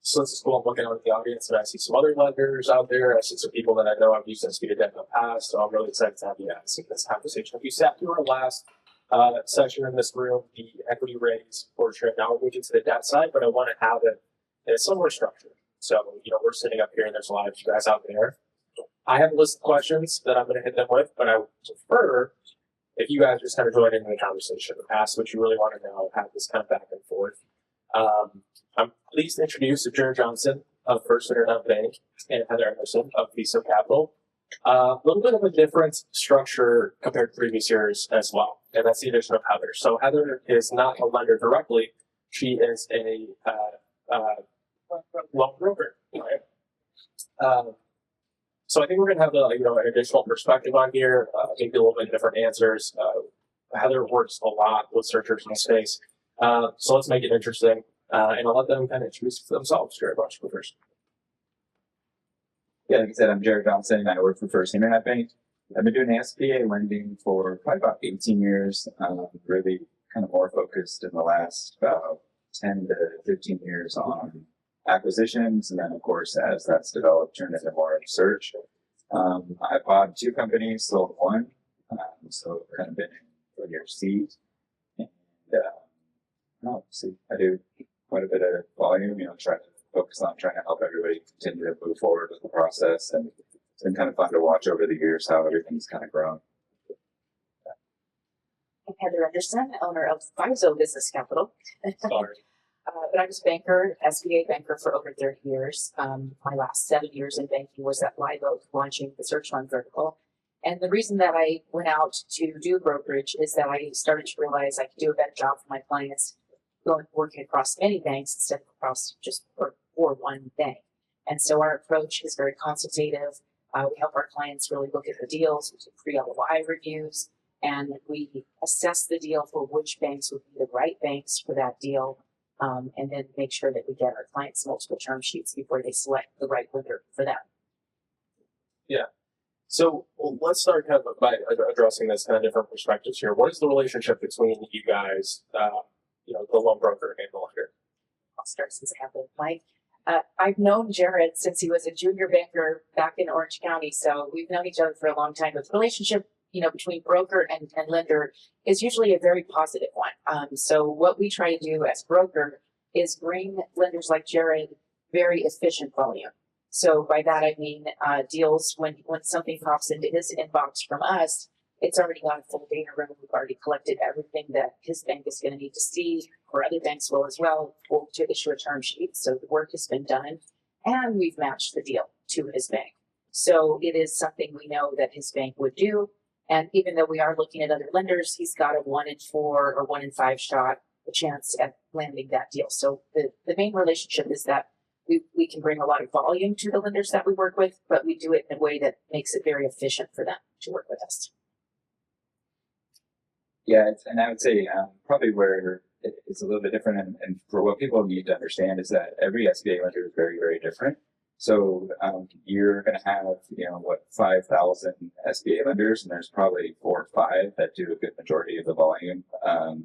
So let's just go and looking out at the audience, and I see some other lenders out there. I see some people that I know I've used SBA debt in the past, so I'm really excited to have you guys in this conversation. If you sat through our last session in this room, the equity raise portion, now we're moving to the debt side, but I want to have it in a similar structure. So, we're sitting up here and there's a lot of you guys out there. I have a list of questions that I'm going to hit them with, but I would prefer if you guys just kind of join in the conversation, ask what you really want to know, have this kind of back and forth. I'm pleased to introduce Jared Johnson of First Internet Bank and Heather Endresen of Viso Capital. A little bit of a different structure compared to previous years as well, and that's the addition of Heather. So Heather is not a lender directly; she is a loan broker. Right? So I think we're going to have an additional perspective on here, maybe a little bit different answers. Heather works a lot with searchers in the space, so let's make it interesting, and I'll let them kind of introduce themselves. Jared, why don't you go first? Yeah, like I said, I'm Jared Johnson. I work for First Internet Bank. I've been doing SBA lending for probably about 18 years, really kind of more focused in the last about 10 to 15 years on acquisitions. And then, of course, as that's developed, turned into more search. I bought 2 companies, sold 1. So kind of been in your seat. And I do quite a bit of volume, try to focus on trying to help everybody continue to move forward with the process. And it's been kind of fun to watch over the years how everything's kind of grown. I'm Heather Endresen, owner of Viso Business Capital. Sorry. But I was a banker, SBA banker for over 30 years. My last 7 years in banking was at Live Oak, launching the search fund vertical. And the reason that I went out to do brokerage is that I started to realize I could do a better job for my clients working across many banks instead of across just for one bank. And so our approach is very consultative. We help our clients really look at the deals, we do pre-LOI reviews, and we assess the deal for which banks would be the right banks for that deal. And then make sure that we get our clients multiple term sheets before they select the right lender for them. Yeah. So let's start kind of by addressing this kind of different perspectives here. What is the relationship between you guys, the loan broker and the lender? I'll start since I have the mic. I've known Jared since he was a junior banker back in Orange County. So we've known each other for a long time. But the relationship between broker and lender is usually a very positive one. So what we try to do as broker is bring lenders like Jared very efficient volume. So by that, I mean deals when something pops into his inbox from us, it's already got a full data room. We've already collected everything that his bank is going to need to see, or other banks will as well, or to issue a term sheet. So the work has been done, and we've matched the deal to his bank. So it is something we know that his bank would do. And even though we are looking at other lenders, he's got a 1 in 4 or 1 in 5 shot a chance at landing that deal. So the main relationship is that we can bring a lot of volume to the lenders that we work with, but we do it in a way that makes it very efficient for them to work with us. Yeah, and I would say probably where it's a little bit different, and for what people need to understand is that every SBA lender is very, very different. So you're going to have, 5,000 SBA lenders, and there's probably 4 or 5 that do a good majority of the volume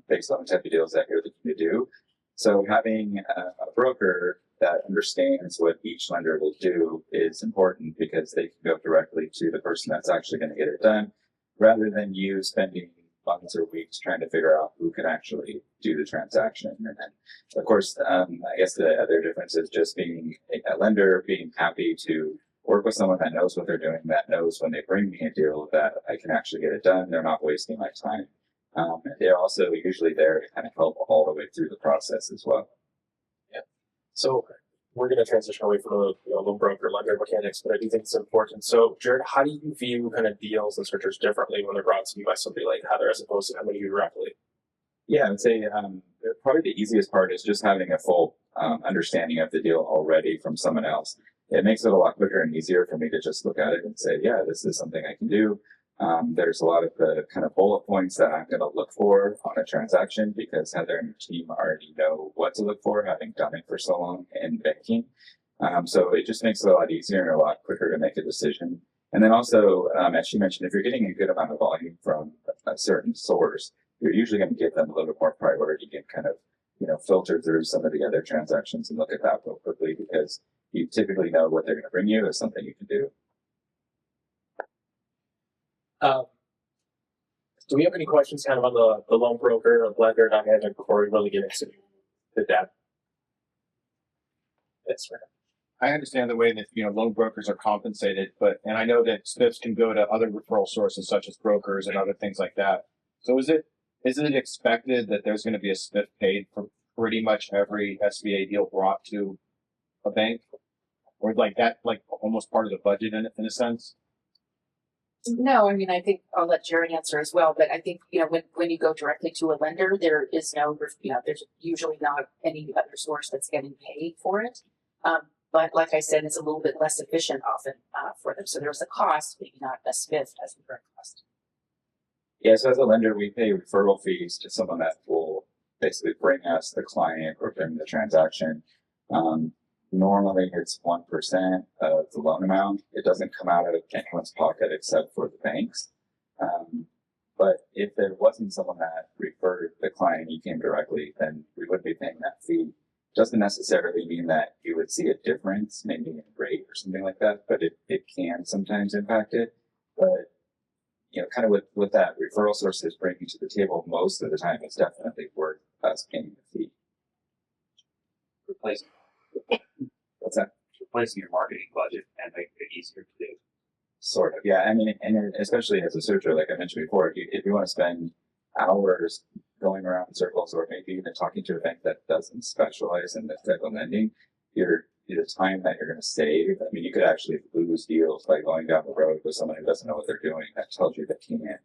based on the type of deals that you're looking to do. So having a broker that understands what each lender will do is important because they can go directly to the person that's actually going to get it done, rather than you spending months or weeks trying to figure out who can actually do the transaction. And then, of course, I guess the other difference is just being a lender, being happy to work with someone that knows what they're doing, that knows when they bring me a deal that I can actually get it done. They're not wasting my time. And they're also usually there to kind of help all the way through the process as well. Yeah. So we're going to transition away from the loan broker lender mechanics, but I do think it's important. So, Jared, how do you view kind of deals and searchers differently when they're brought to you by somebody like Heather as opposed to coming to you directly? Yeah, I would say probably the easiest part is just having a full understanding of the deal already from someone else. It makes it a lot quicker and easier for me to just look at it and say, yeah, this is something I can do. There's a lot of the kind of bullet points that I'm going to look for on a transaction because Heather and her team already know what to look for, having done it for so long in banking. So it just makes it a lot easier and a lot quicker to make a decision. And then also, as she mentioned, if you're getting a good amount of volume from a certain source, you're usually going to give them a little bit more priority and kind of filter through some of the other transactions and look at that real quickly, because you typically know what they're going to bring you is something you can do. Do we have any questions kind of on the loan broker or lender dynamic before we really get into the debt? Yes, right. I understand the way that, loan brokers are compensated, and I know that SPIFs can go to other referral sources such as brokers and other things like that. So is it expected that there's going to be a SPIF paid for pretty much every SBA deal brought to a bank? Or like that, like almost part of the budget in a sense? No, I mean, I think I'll let Jared answer as well, but I think, when you go directly to a lender, there is no, there's usually not any other source that's getting paid for it. But like I said, it's a little bit less efficient often for them. So there's a cost, maybe not a SPIF as a direct cost. Yeah, so as a lender, we pay referral fees to someone that will basically bring us the client or bring the transaction. Normally it's 1% of the loan amount. It doesn't come out of anyone's pocket except for the banks. But if there wasn't someone that referred the client, you came directly, then we would be paying that fee. Doesn't necessarily mean that you would see a difference, maybe in rate or something like that, but it can sometimes impact it. But kind of what that referral source is bringing to the table, most of the time it's definitely worth us paying the fee. Replacing What's that? replacing your marketing budget and making it easier to do. Sort of, yeah. I mean, and especially as a searcher, like I mentioned before, if you want to spend hours going around in circles, or maybe even talking to a bank that doesn't specialize in this type of lending, the time that you're going to save. I mean, you could actually lose deals by going down the road with someone who doesn't know what they're doing that tells you they can't.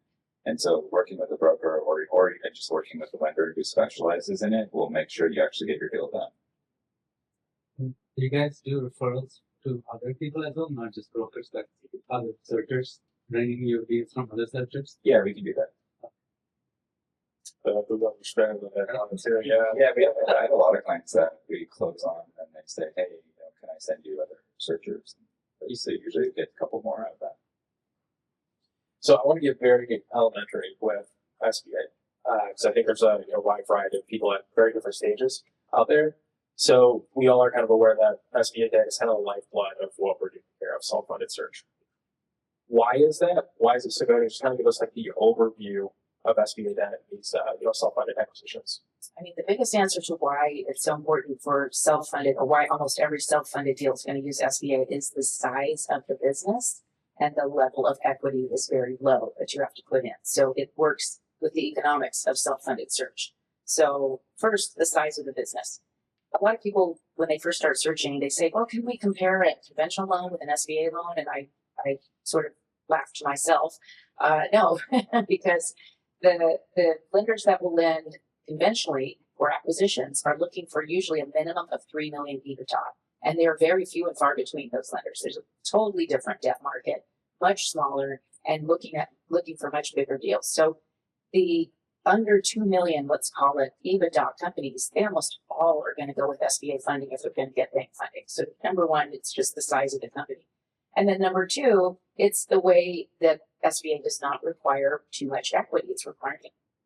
And so, working with a broker or even just working with a lender who specializes in it will make sure you actually get your deal done. Do you guys do referrals to other people as well, not just brokers, but other searchers bringing you deals from other searchers? Yeah, we can do that. We understand that commentary. Yeah, I have a lot of clients that we close on and they say, hey, can I send you other searchers? But you usually get a couple more out of that. So I want to get very elementary with SBA because I think there's a wide variety of people at very different stages out there. So we all are kind of aware that SBA debt is kind of the lifeblood of what we're doing here of self-funded search. Why is that? Why is it so good? Just kind of give us like the overview of SBA debt and these self-funded acquisitions. I mean, the biggest answer to why it's so important for self-funded, or why almost every self-funded deal is going to use SBA, is the size of the business and the level of equity is very low that you have to put in. So it works with the economics of self-funded search. So first, the size of the business. A lot of people, when they first start searching, they say, well, can we compare a conventional loan with an SBA loan? And I sort of laughed to myself. No, because the lenders that will lend conventionally for acquisitions are looking for usually a minimum of 3 million EBITDA. And there are very few and far between those lenders. There's a totally different debt market, much smaller, and looking for much bigger deals. So the under 2 million, let's call it, EBITDA companies, they almost all are going to go with SBA funding if they're going to get bank funding. So number one, it's just the size of the company. And then number two, it's the way that SBA does not require too much equity. It's requiring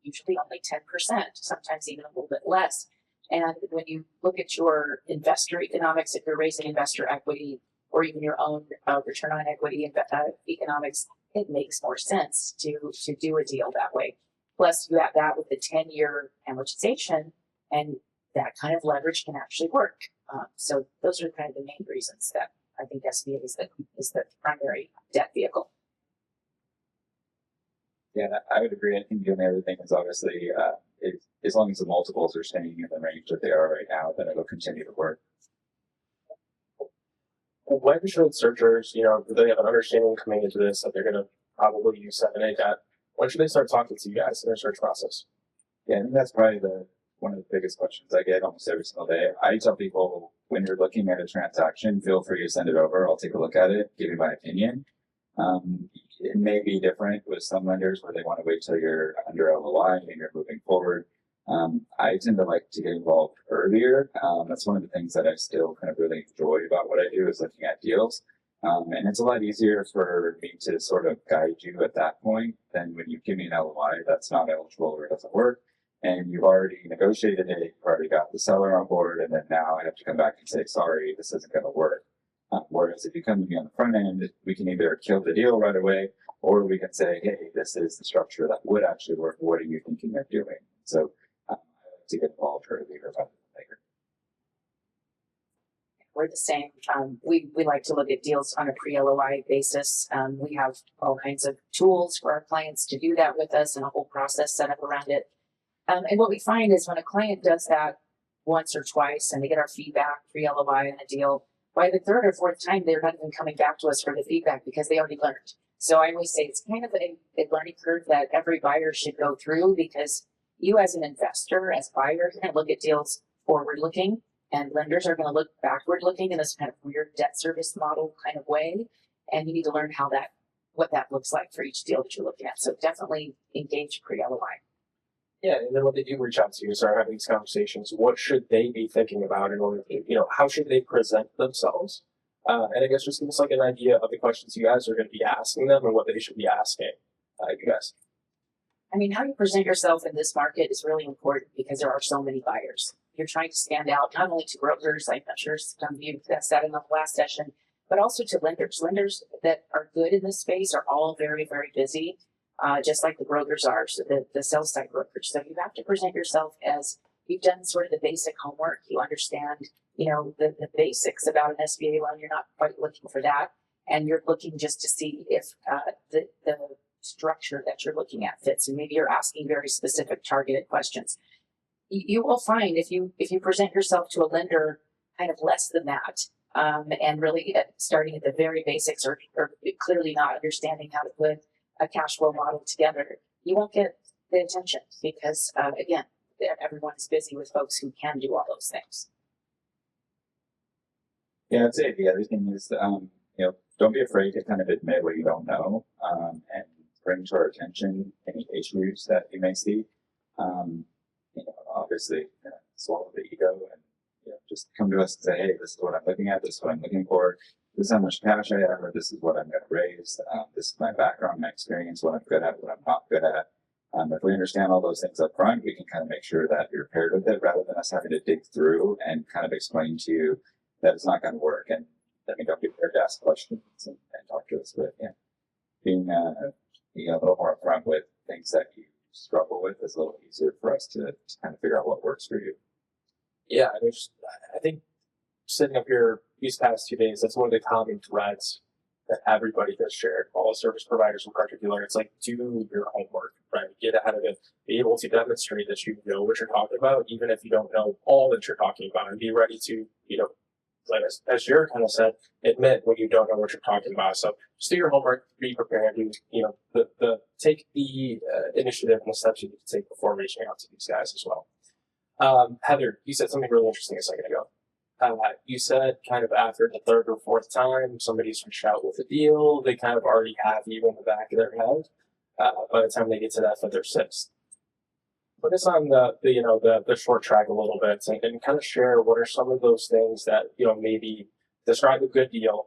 usually only 10%, sometimes even a little bit less. And when you look at your investor economics, if you're raising investor equity or even your own return on equity economics, it makes more sense to do a deal that way. Plus, you have that with the 10-year amortization, and that kind of leverage can actually work. So those are kind of the main reasons that I think SBA is the primary debt vehicle. Yeah, I would agree. I think the only other thing is obviously, as long as the multiples are staying in the range that they are right now, then it'll continue to work. When should searchers, do they have an understanding coming into this that they're going to probably use 7A debt? When should they start talking to you guys in their search process? Yeah, I think that's probably one of the biggest questions I get almost every single day. I tell people, when you're looking at a transaction, feel free to send it over. I'll take a look at it, give you my opinion. It may be different with some lenders where they want to wait till you're under LOI and you're moving forward. I tend to like to get involved earlier. That's one of the things that I still kind of really enjoy about what I do is looking at deals. And it's a lot easier for me to sort of guide you at that point than when you give me an LOI that's not eligible or doesn't work. and you've already negotiated it, you've already got the seller on board, and then now I have to come back and say, sorry, this isn't going to work. Whereas if you come to me on the front end, we can either kill the deal right away, or we can say, hey, this is the structure that would actually work. What are you thinking of doing? So I like to get involved earlier rather than later. We're the same. We like to look at deals on a pre-LOI basis. We have all kinds of tools for our clients to do that with us and a whole process set up around it. And what we find is when a client does that once or twice and they get our feedback pre-LOI on a deal, by the third or fourth time, they're not even coming back to us for the feedback because they already learned. So I always say it's kind of a learning curve that every buyer should go through, because you as an investor, as buyer, you're going to look at deals forward looking, and lenders are going to look backward looking in this kind of weird debt service model kind of way. And you need to learn what that looks like for each deal that you're looking at. So definitely engage pre-LOI. Yeah, and then when they do reach out to you and start having these conversations, what should they be thinking about in order to, how should they present themselves? And I guess just give us like an idea of the questions you guys are going to be asking them and what they should be asking you guys. I mean, how you present yourself in this market is really important because there are so many buyers. You're trying to stand out not only to brokers, I'm not sure some of you said in the last session, but also to lenders. Lenders that are good in this space are all very, very busy. Just like the brokers are, so the sell side brokers. So you have to present yourself as you've done sort of the basic homework. You understand, the basics about an SBA loan. You're not quite looking for that. And you're looking just to see if the structure that you're looking at fits. And maybe you're asking very specific targeted questions. You will find if you present yourself to a lender kind of less than that, and really starting at the very basics or clearly not understanding how to put a cash flow model together, you won't get the attention because, again, everyone is busy with folks who can do all those things. Yeah, I'd say the other thing is, don't be afraid to kind of admit what you don't know, and bring to our attention any issues that you may see. Obviously, swallow the ego and just come to us and say, hey, this is what I'm looking at, this is what I'm looking for. This is how much cash I have, or this is what I'm going to raise. This is my background, my experience, what I'm good at, what I'm not good at. If we understand all those things up front, we can kind of make sure that you're paired with it rather than us having to dig through and kind of explain to you that it's not going to work. And don't be afraid to ask questions and talk to us. But being a little more upfront with things that you struggle with is a little easier for us to kind of figure out what works for you. Yeah, I think sitting up here these past 2 days, that's one of the common threads that everybody has shared, all service providers in particular. It's like, do your homework, right? Get ahead of it, be able to demonstrate that you know what you're talking about, even if you don't know all that you're talking about, and be ready to, like as Jared kind of said, admit when you don't know what you're talking about. So just do your homework, be prepared, take the initiative and the steps you need to take before reaching out to these guys as well. Heather, you said something really interesting a second ago. You said kind of after the third or fourth time somebody's reached out with a deal, they kind of already have you in the back of their head by the time they get to that fifth or sixth. Put us on the short track a little bit and kind of share what are some of those things that maybe describe a good deal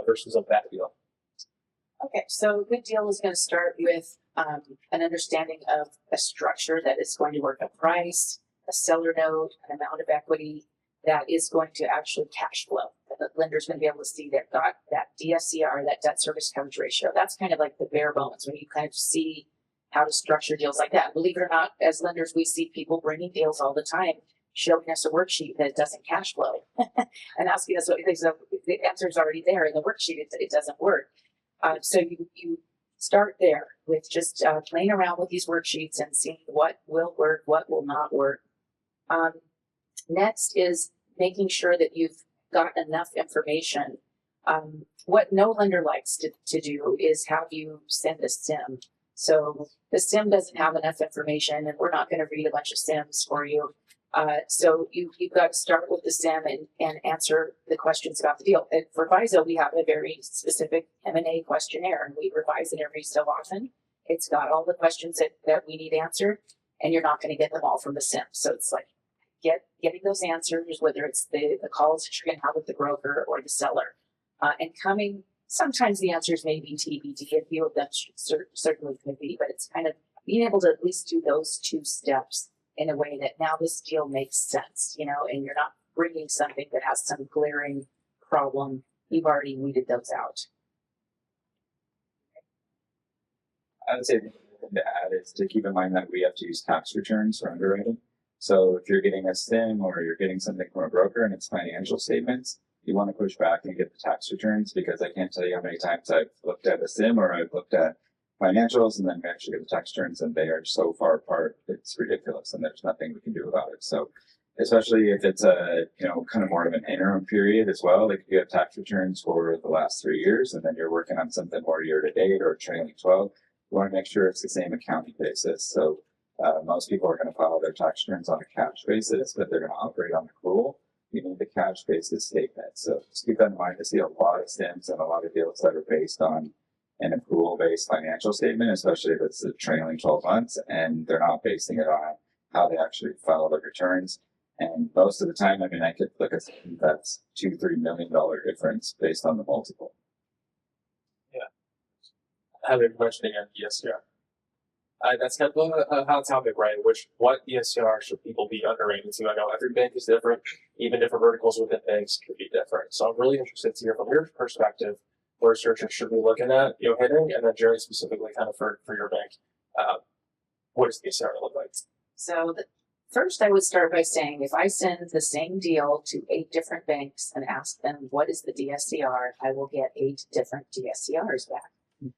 versus a bad deal. Okay, so a good deal is going to start with an understanding of a structure that is going to work, a price, a seller note, an amount of equity that is going to actually cash flow. The lender's going to be able to see they've got that DSCR, that debt service coverage ratio. That's kind of like the bare bones when you kind of see how to structure deals like that. Believe it or not, as lenders, we see people bringing deals all the time, showing us a worksheet that doesn't cash flow and asking us what the answer is already there in the worksheet. It doesn't work. So you start there with just playing around with these worksheets and seeing what will work, what will not work. Next is making sure that you've got enough information. What no lender likes to do is have you send a sim. So the sim doesn't have enough information, and we're not going to read a bunch of sims for you. So you've got to start with the sim and answer the questions about the deal. And for Viso, we have a very specific M&A questionnaire, and we revise it every so often. It's got all the questions that we need answered, and you're not going to get them all from the sim. So it's like getting those answers, whether it's the calls that you're going to have with the broker or the seller, and coming. Sometimes the answers may be TBD. A few of them certainly could be, but it's kind of being able to at least do those two steps in a way that now this deal makes sense, you know, and you're not bringing something that has some glaring problem. You've already weeded those out. I would say the thing to add is to keep in mind that we have to use tax returns for underwriting. So if you're getting a SIM or you're getting something from a broker and it's financial statements, you want to push back and get the tax returns, because I can't tell you how many times I've looked at a SIM or I've looked at financials and then we actually get the tax returns and they are so far apart, it's ridiculous and there's nothing we can do about it. So especially if it's a, kind of more of an interim period as well, like if you have tax returns for the last 3 years and then you're working on something more year to date or trailing 12, you want to make sure it's the same accounting basis. So most people are going to file their tax returns on a cash basis, but they're going to operate on accrual. You need the cash basis statement. So just keep that in mind. I see a lot of SIMs and a lot of deals that are based on an accrual-based financial statement, especially if it's the trailing 12 months, and they're not basing it on how they actually file their returns. And most of the time, I mean, I could look at something that's $2-3 million difference based on the multiple. Heather mentioning on DSCR. That's kind of a hot topic, right? What DSCR should people be underwriting to? I know every bank is different, even different verticals within banks could be different. So I'm really interested to hear from your perspective, what researchers should be looking at, hitting, and then Jerry specifically kind of for your bank. What does DSCR look like? So first I would start by saying, if I send the same deal to 8 different banks and ask them, what is the DSCR? I will get 8 different DSCRs back.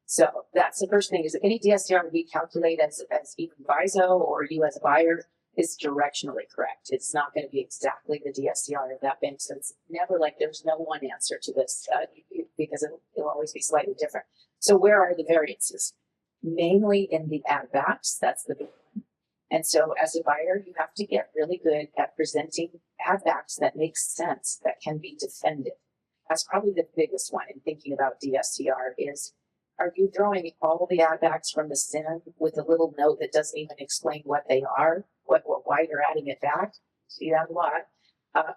So that's the first thing, is if any DSCR we calculate as even Viso or you as a buyer is directionally correct. It's not going to be exactly the DSCR of that bank. So it's never like there's no one answer to this because it'll always be slightly different. So where are the variances? Mainly in the add backs. That's the big one. And so as a buyer, you have to get really good at presenting add backs that make sense, that can be defended. That's probably the biggest one in thinking about DSCR is, are you throwing all the add backs from the SIM with a little note that doesn't even explain what they are, why you're adding it back? See that a lot.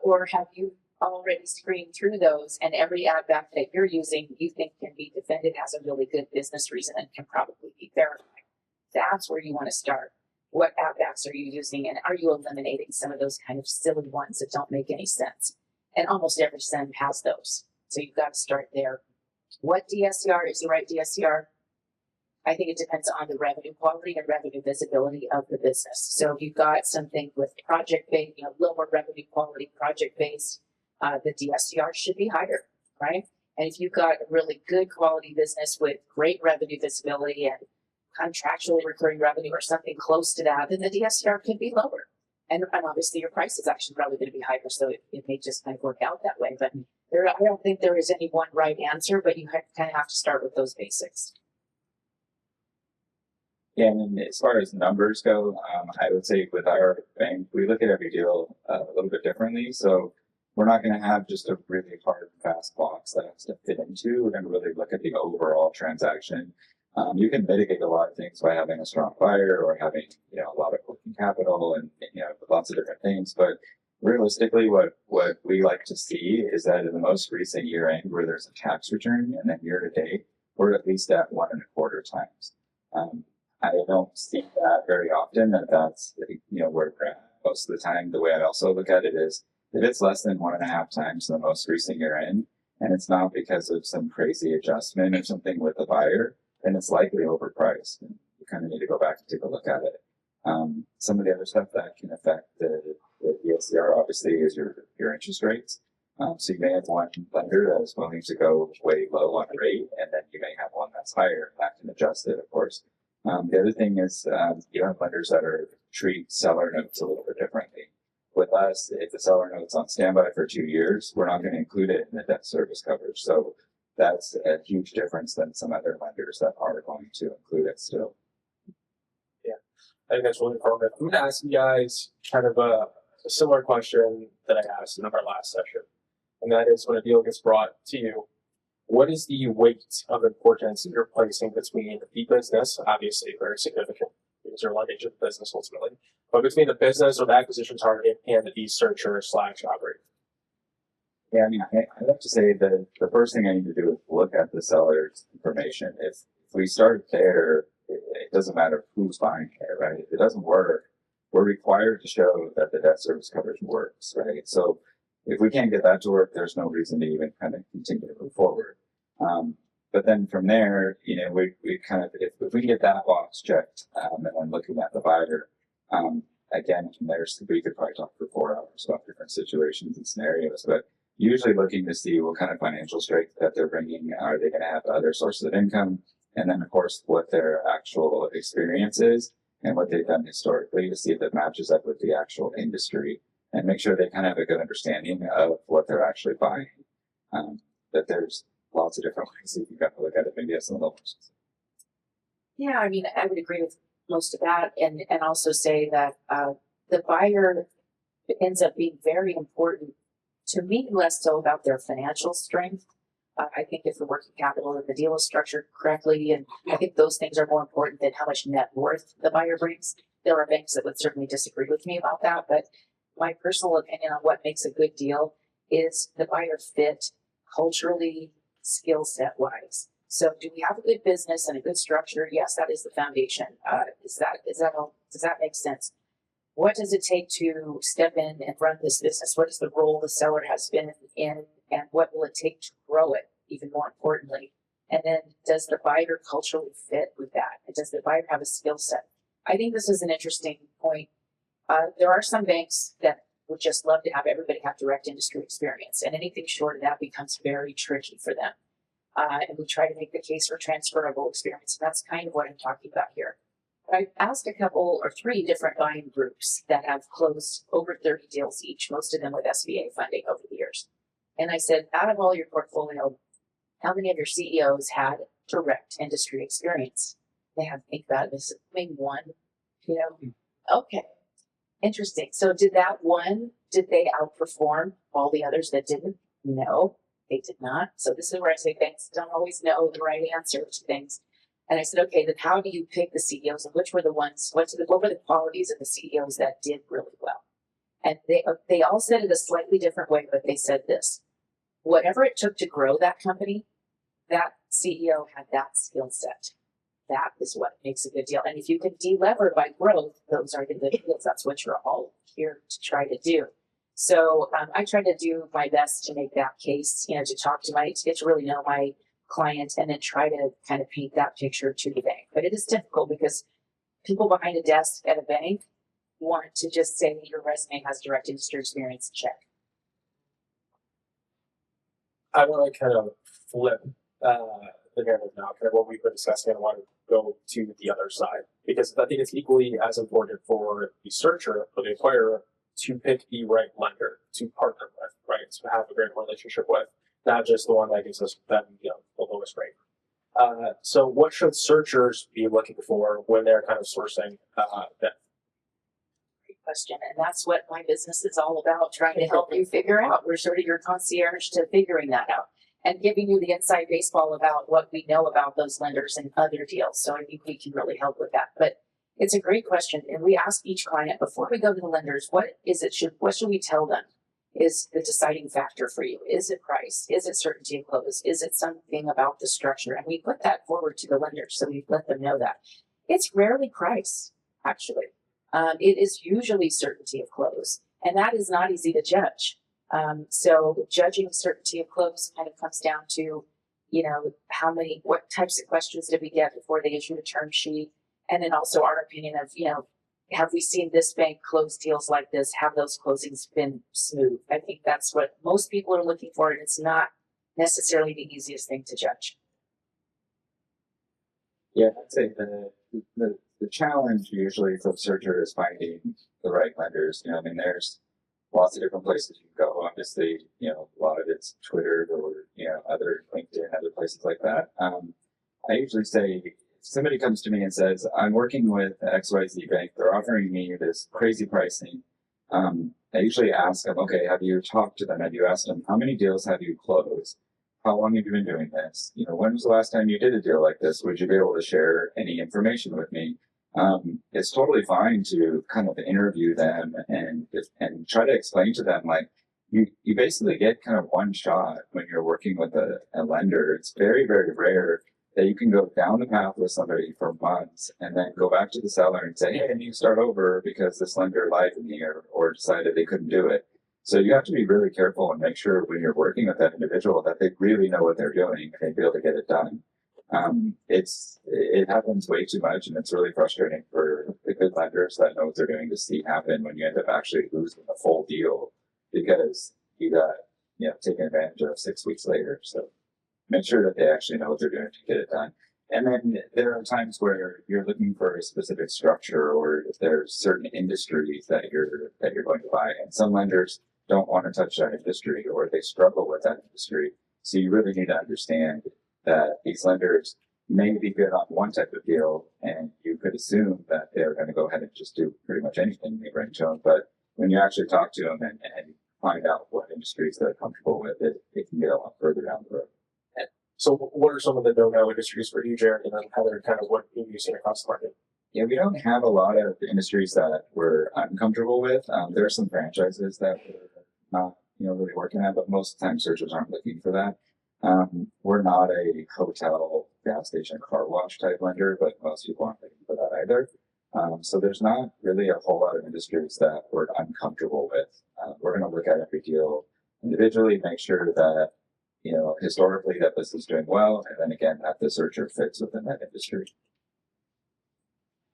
Or have you already screened through those and every add back that you're using you think can be defended, has a really good business reason and can probably be verified? That's where you want to start. What add backs are you using, and are you eliminating some of those kind of silly ones that don't make any sense? And almost every SIM has those. So you've got to start there. What DSCR is the right DSCR? I think it depends on the revenue quality and revenue visibility of the business. So if you've got something with project-based, lower revenue quality project-based, the DSCR should be higher, right? And if you've got a really good quality business with great revenue visibility and contractually recurring revenue or something close to that, then the DSCR could be lower. And obviously your price is actually probably going to be higher, so it may just kind of work out that way. But I don't think there is any one right answer, but you kind of have to start with those basics. Yeah, and as far as numbers go, I would say with our bank, we look at every deal a little bit differently. So we're not going to have just a really hard and fast box that has to fit into. We're going to really look at the overall transaction. You can mitigate a lot of things by having a strong buyer or having, a lot of working capital and, lots of different things. But realistically, what we like to see is that in the most recent year end where there's a tax return and then year to date, we're at least at 1.25 times. I don't see that very often that's, where we're at. Most of the time, the way I also look at it is if it's less than 1.5 times the most recent year end, and it's not because of some crazy adjustment or something with the buyer, then it's likely overpriced. And you kind of need to go back and take a look at it. Some of the other stuff that can affect the DSCR obviously is your interest rates. So you may have one lender that is willing to go way low on rate, and then you may have one that's higher. That can adjust it, of course. The other thing is you have lenders that treat seller notes a little bit differently. With us, if the seller note's on standby for 2 years, we're not going to include it in the debt service coverage. So that's a huge difference than some other lenders that are going to include it still. Yeah, I think that's really informative. I'm going to ask you guys kind of a similar question that I asked in our last session. And that is, when a deal gets brought to you, what is the weight of importance that you're placing between the business, obviously very significant because you're lending to the business ultimately, but between the business or the acquisition target and the searcher/operator? Yeah, I mean, I have to say that the first thing I need to do is look at the seller's information. If we start there, it doesn't matter who's buying it, right? If it doesn't work, we're required to show that the debt service coverage works, right? So if we can't get that to work, there's no reason to even kind of continue to move forward. But then from there, we kind of, if we can get that box checked, and then looking at the buyer, again, we could probably talk for 4 hours about different situations and scenarios, but usually looking to see what kind of financial strength that they're bringing. Are they going to have other sources of income? And then, of course, what their actual experience is and what they've done historically to see if it matches up with the actual industry and make sure they kind of have a good understanding of what they're actually buying. That there's lots of different ways that you've got to look at it, maybe at some levels. Yeah, I mean, I would agree with most of that, and also say that the buyer ends up being very important to me, less so about their financial strength. I think if the working capital and the deal is structured correctly, and I think those things are more important than how much net worth the buyer brings. There are banks that would certainly disagree with me about that, but my personal opinion on what makes a good deal is the buyer fit culturally, skill set wise. So do we have a good business and a good structure? Yes, that is the foundation. Does that make sense? What does it take to step in and run this business? What is the role the seller has been in, and what will it take to grow it, even more importantly? And then does the buyer culturally fit with that? And does the buyer have a skill set? I think this is an interesting point. There are some banks that would just love to have everybody have direct industry experience, and anything short of that becomes very tricky for them. And we try to make the case for transferable experience. And that's kind of what I'm talking about here. But I've asked a couple or 3 different buying groups that have closed over 30 deals each, most of them with SBA funding over the years. And I said, out of all your portfolio, how many of your CEOs had direct industry experience? They have to think about it. Maybe 1, Okay, interesting. So did they outperform all the others that didn't? No. They did not. So this is where I say banks don't always know the right answer to things. And I said, okay, then how do you pick the CEOs, and which were the ones, what were the qualities of the CEOs that did really well? And they all said it a slightly different way, but they said this: whatever it took to grow that company, that CEO had that skill set. That is what makes a good deal. And if you can delever by growth, those are the good deals. That's what you're all here to try to do. So I try to do my best to make that case, to get to really know my client, and then try to kind of paint that picture to the bank. But it is difficult because people behind a desk at a bank want to just say your resume has direct industry experience, check. I want to kind of flip the narrative now, kind of what we've been discussing. I want to go to the other side, because I think it's equally as important for the searcher, for the acquirer, to pick the right lender to partner with, right? To have a great relationship with, not just the one that gives us them, the lowest rate. So what should searchers be looking for when they're kind of sourcing that? Great question. And that's what my business is all about, trying to help you figure out. We're sort of your concierge to figuring that out and giving you the inside baseball about what we know about those lenders and other deals. So I think we can really help with that. But it's a great question. And we ask each client before we go to the lenders, what should we tell them is the deciding factor for you? Is it price? Is it certainty of close? Is it something about the structure? And we put that forward to the lenders, so we let them know that. It's rarely price, actually. It is usually certainty of close, and that is not easy to judge. So judging certainty of close kind of comes down to, what types of questions did we get before they issued a term sheet? And then also our opinion of, have we seen this bank close deals like this? Have those closings been smooth? I think that's what most people are looking for, and it's not necessarily the easiest thing to judge. Yeah, I'd say the challenge usually for the searcher is finding the right lenders. There's lots of different places you can go. Obviously, a lot of it's Twitter or, other LinkedIn, other places like that. I usually say, if somebody comes to me and says, I'm working with XYZ Bank, they're offering me this crazy pricing. I usually ask them, okay, have you talked to them? Have you asked them, how many deals have you closed? How long have you been doing this? When was the last time you did a deal like this? Would you be able to share any information with me? It's totally fine to kind of interview them and try to explain to them, like, you basically get kind of one shot when you're working with a lender. It's very, very rare that you can go down the path with somebody for months and then go back to the seller and say, hey, I need to start over because this lender lied to me or decided they couldn't do it. So you have to be really careful and make sure when you're working with that individual that they really know what they're doing and they be able to get it done. It happens way too much, and it's really frustrating for the good lenders that know what they're doing to see happen when you end up actually losing the full deal because you got taken advantage of 6 weeks later. So make sure that they actually know what they're doing to get it done. And then there are times where you're looking for a specific structure, or if there's certain industries that you're going to buy, and some lenders don't want to touch that industry or they struggle with that industry. So you really need to understand that these lenders may be good on one type of deal, and you could assume that they're going to go ahead and just do pretty much anything they bring to them. But when you actually talk to them and find out what industries they're comfortable with, it can get a lot further down the road. So what are some of the no-no industries for you, Jared, and then Heather, kind of what you've seen across the market? Yeah, we don't have a lot of industries that we're uncomfortable with. There are some franchises that we're not, really working at, but most of the time searchers aren't looking for that. We're not a hotel, gas station, car wash type lender, but most people aren't looking for that either. So there's not really a whole lot of industries that we're uncomfortable with. We're going to look at every deal individually, make sure that, historically that this is doing well, and then again, that the searcher fits within that industry.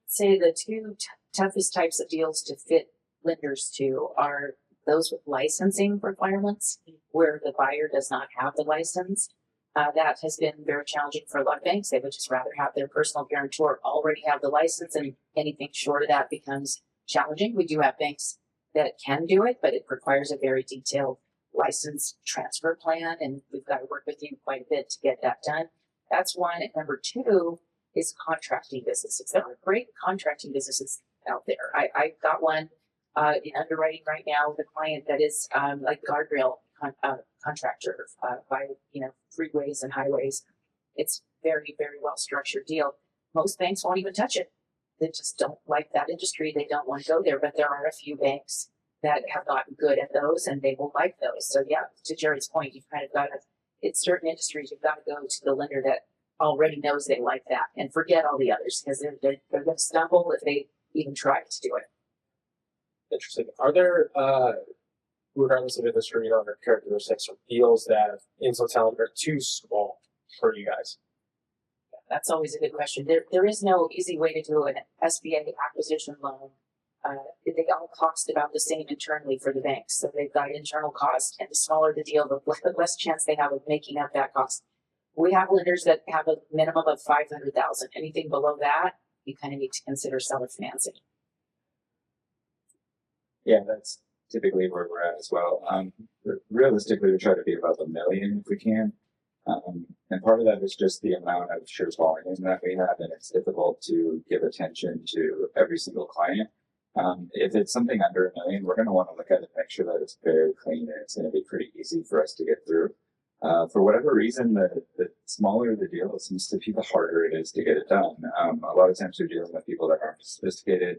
Say the two toughest types of deals to fit lenders to are those with licensing requirements, where the buyer does not have the license. That has been very challenging for a lot of banks. They would just rather have their personal guarantor already have the license, and anything short of that becomes challenging. We do have banks that can do it, but it requires a very detailed license transfer plan, and we've got to work with you quite a bit to get that done. That's one. And number two is contracting businesses. There are great contracting businesses out there. I've got one in underwriting right now with a client that is like guardrail contractor by freeways and highways. It's very, very well structured deal. Most banks won't even touch it. They just don't like that industry. They don't want to go there. But there are a few banks that have gotten good at those, and they will like those. So yeah, to Jerry's point, you've kind of got to, in certain industries, you've got to go to the lender that already knows they like that, and forget all the others, because they're going to stumble if they even try to do it. Interesting. Are there, regardless of industry or characteristics or deals that in totality are too small for you guys? That's always a good question. There is no easy way to do an SBA acquisition loan. They all cost about the same internally for the banks. So they've got internal cost, and the smaller the deal, the less chance they have of making up that cost. We have lenders that have a minimum of $500,000. Anything below that, you kind of need to consider seller financing. Yeah, that's typically where we're at as well. Realistically, we try to be about $1 million if we can. And part of that is just the amount of sheer volume that we have, and it's difficult to give attention to every single client. If it's something under $1 million, we're going to want to look at it and make sure that it's very clean and it's going to be pretty easy for us to get through. For whatever reason, the smaller the deal, it seems to be the harder it is to get it done. A lot of times we're dealing with people that aren't sophisticated.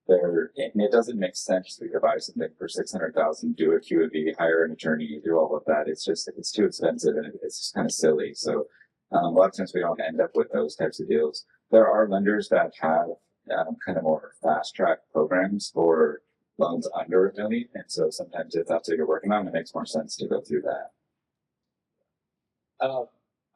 And it doesn't make sense for you to buy something for $600,000, do a QAV, hire an attorney, do all of that. It's too expensive, and it's just kind of silly. So a lot of times we don't end up with those types of deals. There are lenders that have kind of more fast track programs for loans under $1 million, and so sometimes if that's what you're working on, it makes more sense to go through that.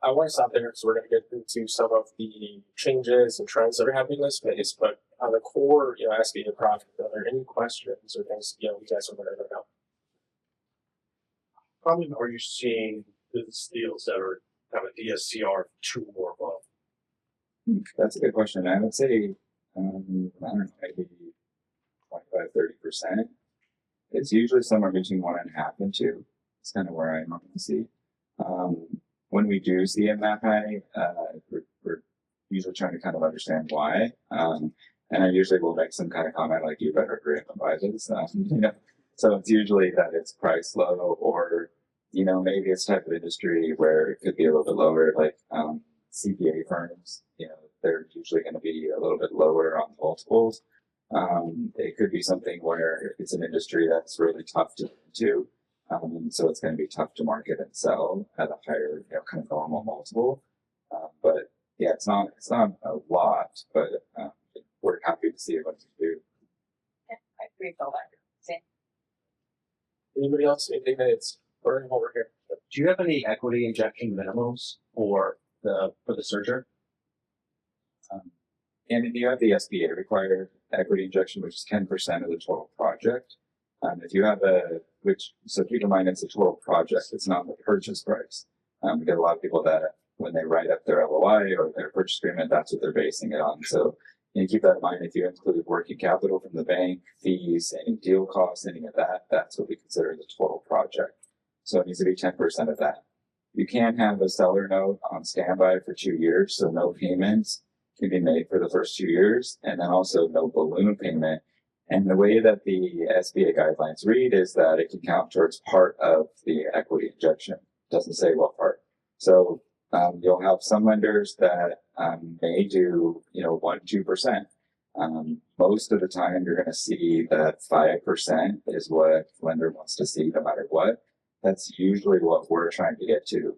I want to stop there because we're going to get into some of the changes and trends that are happening in this space. But on the core, SBA product, are there any questions or things you guys are wondering about? How many are you seeing business deals that are have a DSCR 2 or above? That's a good question. I would say, I don't know, maybe 25-30%. It's usually somewhere between 1.5 and 2. It's kind of where I normally see. When we do see them that high, we're usually trying to kind of understand why. And I usually will make some kind of comment like, you better agree and buy this. So it's usually that it's priced low, or, maybe it's type of industry where it could be a little bit lower, like CPA firms, they're usually going to be a little bit lower on multiples. It could be something where it's an industry that's really tough to do. So it's going to be tough to market and sell at a higher, kind of normal multiple. But yeah, it's not a lot, but we're happy to see it when we do. Yeah, I agree with all that. Same. Anybody else? Anything that's burning over here? Do you have any equity injection minimums for the searcher? And you have the SBA required equity injection, which is 10% of the total project. If you have so keep in mind it's a total project, it's not the purchase price. We get a lot of people that when they write up their LOI or their purchase agreement, that's what they're basing it on. So keep that in mind. If you include working capital from the bank, fees, any deal costs, any of that, that's what we consider the total project. So it needs to be 10% of that. You can have a seller note on standby for 2 years, so no payments can be made for the first 2 years, and then also no balloon payment. And the way that the SBA guidelines read is that it can count towards part of the equity injection. It doesn't say what part. So you'll have some lenders that may do 1-2%. Most of the time, you're going to see that 5% is what lender wants to see, no matter what. That's usually what we're trying to get to.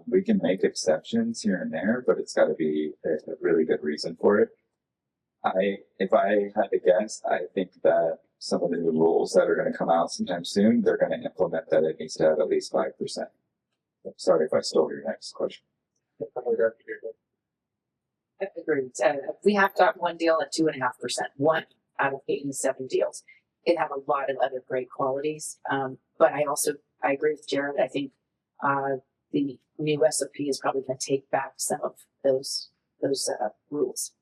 We can make exceptions here and there, but it's got to be a really good reason for it. If I had to guess, I think that some of the new rules that are going to come out sometime soon, they're going to implement that it needs to have at least 5%. Sorry if I stole your next question. Agreed. We have got one deal at 2.5%, 1 out of 87 deals. It have a lot of other great qualities. But I agree with Jared. I think the new SOP is probably going to take back some of those rules.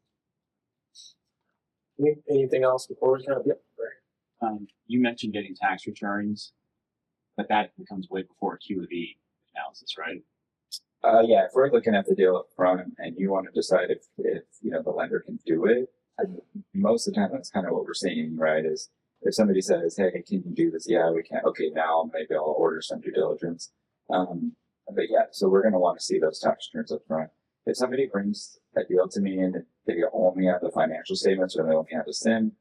Anything else before we kind of You mentioned getting tax returns, but that becomes way before a Q of E analysis, right? Yeah, if we're looking at the deal up front and you want to decide if the lender can do it, most of the time that's kind of what we're seeing, right? Is if somebody says, "Hey, can you do this?" Yeah, we can. Okay, now maybe I'll order some due diligence. But yeah, so we're going to want to see those tax returns up front. If somebody brings a deal to me and they only have the financial statements or they only have the SIM,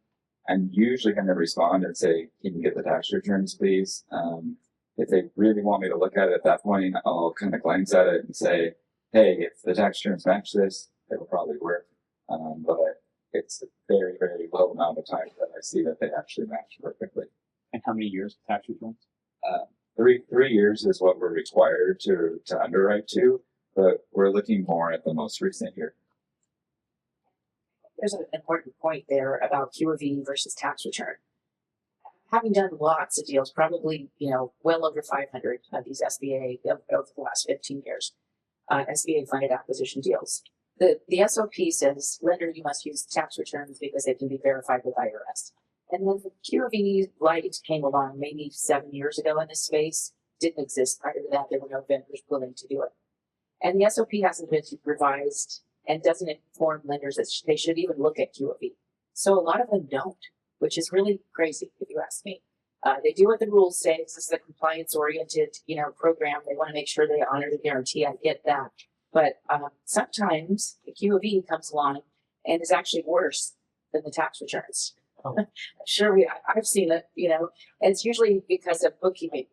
I'm usually going to respond and say, "Can you get the tax returns, please?" If they really want me to look at it at that point, I'll kind of glance at it and say, "Hey, if the tax returns match this, it'll probably work." But it's a very, very low amount of time that I see that they actually match perfectly. And how many years of tax returns? 3 years is what we're required to underwrite to, but we're looking more at the most recent year. There's an important point there about Q of E versus tax return. Having done lots of deals, probably, well over 500 of these SBA over the last 15 years, SBA funded acquisition deals. The SOP says, lender, you must use tax returns because they can be verified with IRS. And then the Q of E light came along maybe 7 years ago in this space. Didn't exist prior to that. There were no vendors willing to do it. And the SOP hasn't been revised and doesn't inform lenders that they should even look at Q of E. So a lot of them don't, which is really crazy if you ask me. They do what the rules say. This is a compliance-oriented, program. They want to make sure they honor the guarantee. I get that. But sometimes the Q of E comes along and is actually worse than the tax returns. Oh. Sure, I've seen it, and it's usually because of bookkeeping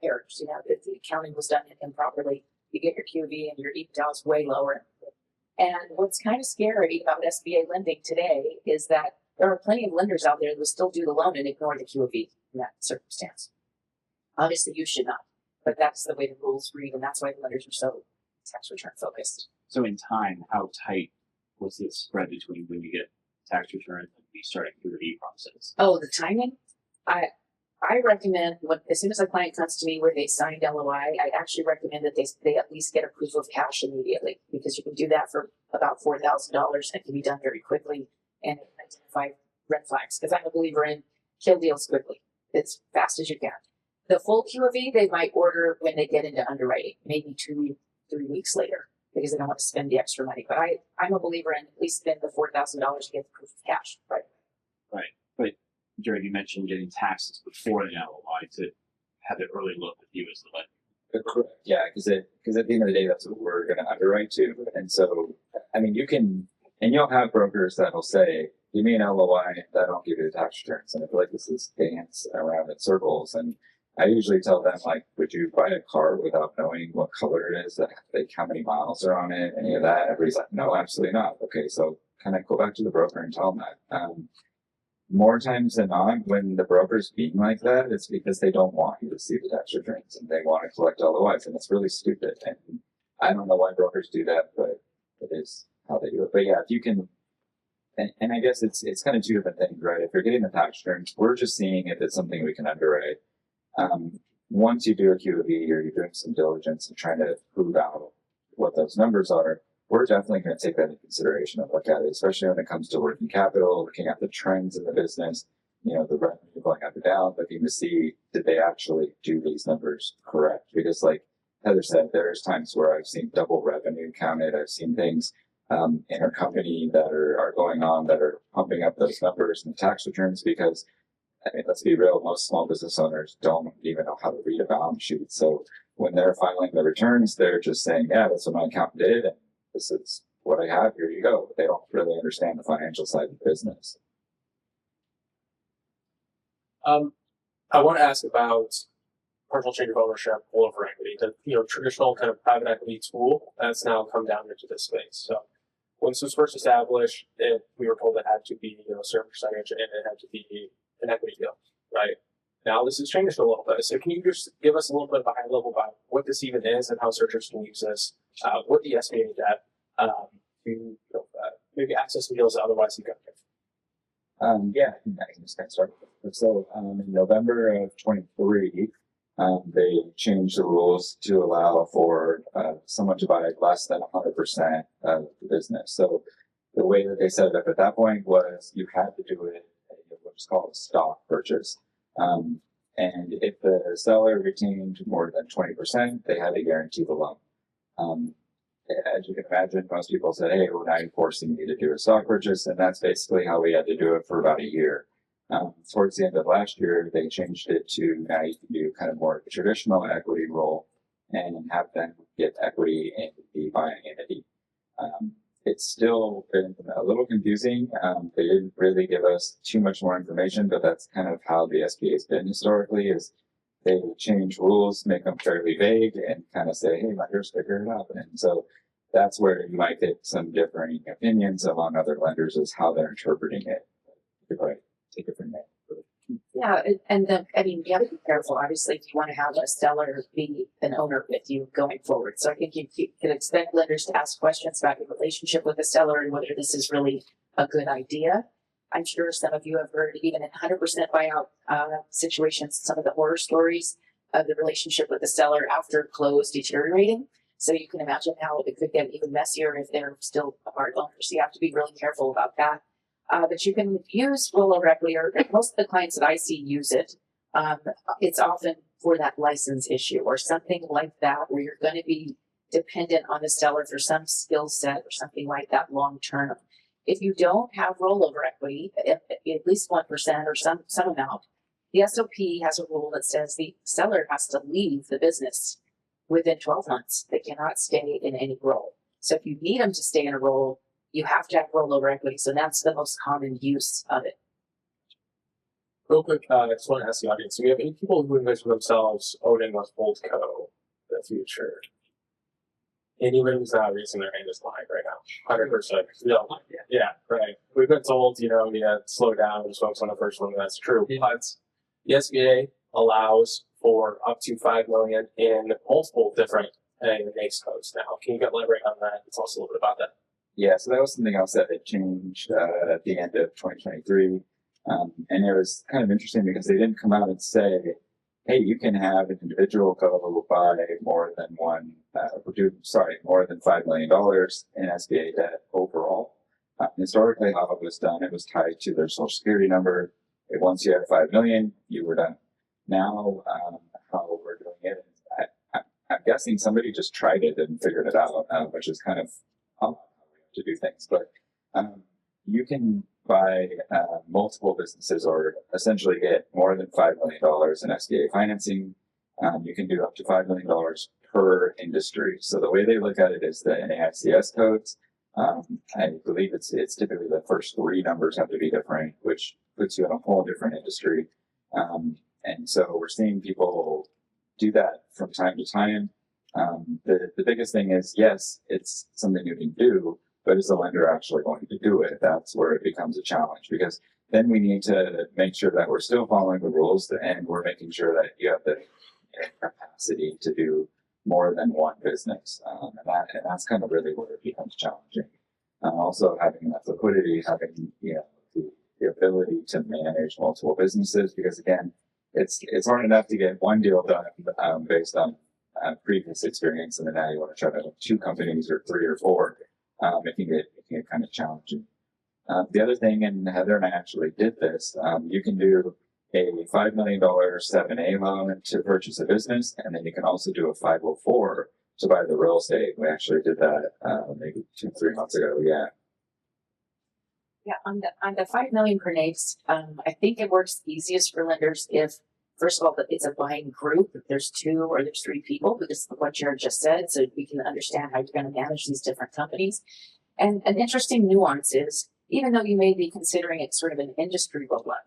errors, that the accounting was done improperly. You get your Q of E and your EBITDA is way lower. And what's kind of scary about SBA lending today is that there are plenty of lenders out there that will still do the loan and ignore the Q of E in that circumstance. Obviously, you should not, but that's the way the rules read, and that's why the lenders are so tax return focused. So in time, how tight was the spread between when you get tax returns and we start a Q of E process? Oh, the timing? I recommend as soon as a client comes to me where they signed LOI, I actually recommend that they at least get a proof of cash immediately, because you can do that for about $4,000 and it can be done very quickly and identify red flags. Because I'm a believer in kill deals quickly, as fast as you can. The full Q of E they might order when they get into underwriting, maybe 2-3 weeks later, because they don't want to spend the extra money. But I'm a believer in at least spend the $4,000 to get the proof of cash. Right. But Jared, you mentioned getting taxes before the LOI to have an early look with you as the lender. Correct. Yeah, because at the end of the day, that's what we're going to underwrite to. And so, I mean, you'll have brokers that'll say, "Give me an LOI, that don't give you the tax returns." And I feel like this is dance around in circles. And I usually tell them, like, would you buy a car without knowing what color it is, like how many miles are on it, any of that? Everybody's like, no, absolutely not. Okay, so kind of go back to the broker and tell them that. More times than not, when the broker's being like that, it's because they don't want you to see the tax returns and they want to collect LOIs, and it's really stupid. And I don't know why brokers do that, but it is how they do it. But yeah, if you can, and I guess it's kind of two different things, right? If you're getting the tax returns, we're just seeing if it's something we can underwrite. Once you do a QOB or you're doing some diligence and trying to prove out what those numbers are, we're definitely going to take that into consideration and look at it, especially when it comes to working capital, looking at the trends in the business, the revenue going up or down, looking to see, did they actually do these numbers correct? Because like Heather said, there's times where I've seen double revenue counted. I've seen things in our company that are going on that are pumping up those numbers in the tax returns because, I mean, let's be real, most small business owners don't even know how to read a balance sheet. So when they're filing the returns, they're just saying, yeah, that's what my account did, and this is what I have, here you go. They don't really understand the financial side of the business. I want to ask about partial change of ownership, rollover equity, the traditional kind of private equity tool that's now come down into this space. So when this was first established, we were told it had to be a certain percentage and it had to be an equity deal, right? Now this has changed a little bit. So can you just give us a little bit of a high level about what this even is and how searchers can use this, what the SBA debt, to maybe access some deals that otherwise you couldn't. Yeah, I can just kind of start. So in November of 23, they changed the rules to allow for someone to buy less than 100% of the business. So the way that they set it up at that point was you had to do it what's called a stock purchase. And if the seller retained more than 20%, they had to guarantee the loan. As you can imagine, most people said, hey, well, now you're forcing me to do a stock purchase. And that's basically how we had to do it for about a year. Towards the end of last year, they changed it to now you can do kind of more of a traditional equity role and have them get equity in the buying entity. It's still been a little confusing. They didn't really give us too much more information, but that's kind of how the SBA has been historically, is they change rules, make them fairly vague, and kind of say, hey, lenders, figure it out. And so that's where you might get some differing opinions among other lenders as how they're interpreting it. You could take it from there. Yeah, and then, I mean, you have to be careful, obviously, if you want to have a seller be an owner with you going forward. So I think you can expect lenders to ask questions about your relationship with the seller and whether this is really a good idea. I'm sure some of you have heard, even in 100% buyout situations, some of the horror stories of the relationship with the seller after close deteriorating. So you can imagine how it could get even messier if they're still a hard owner. So you have to be really careful about that. But you can use rollover equity, or most of the clients that I see use it. It's often for that license issue or something like that, where you're going to be dependent on the seller for some skill set or something like that long term. If you don't have rollover equity, at least 1% or some amount, the SOP has a rule that says the seller has to leave the business within 12 months. They cannot stay in any role. So if you need them to stay in a role, you have to have rollover equity. So that's the most common use of it. Real quick, I just want to ask the audience, do we have any people who envision themselves owning a holdco in the future? Anyone who's not raising their hand is lying right now. 100%. Yeah, right. We've been told, slow down, just focus on the first one. That's true. But the SBA allows for up to $5 million in multiple different NAICS codes now. Can you elaborate on that? Tell us a little bit about that. Yeah, so that was something else that had changed at the end of 2023. And it was kind of interesting because they didn't come out and say, hey, you can have an individual go buy more than more than $5 million in SBA debt overall. Historically, how it was done, it was tied to their social security number. Once you had $5 million, you were done. Now, how we're doing it, I'm guessing somebody just tried it and figured it out, which is kind of to do things, but you can buy multiple businesses or essentially get more than $5 million in SBA financing. You can do up to $5 million per industry. So the way they look at it is the NAICS codes. I believe it's typically the first three numbers have to be different, which puts you in a whole different industry. And so we're seeing people do that from time to time. The biggest thing is, yes, it's something you can do, but is the lender actually going to do it? That's where it becomes a challenge, because then we need to make sure that we're still following the rules and we're making sure that you have the capacity to do more than one business. And that's kind of really where it becomes challenging. Also having enough liquidity, having, the ability to manage multiple businesses, because again, it's hard enough to get one deal done based on previous experience, and then now you want to try to have 2 companies or 3 or 4. It can get kind of challenging. The other thing, and Heather and I actually did this, you can do a $5 million 7A loan to purchase a business, and then you can also do a 504 to buy the real estate. We actually did that maybe 2-3 months ago. Yeah. Yeah, on the 5 million per NAICS, I think it works easiest for lenders if, first of all, it's a buying group. If there's 2 or there's 3 people, because of what Jared just said, so we can understand how you're going to manage these different companies. And an interesting nuance is, even though you may be considering it sort of an industry roll-up,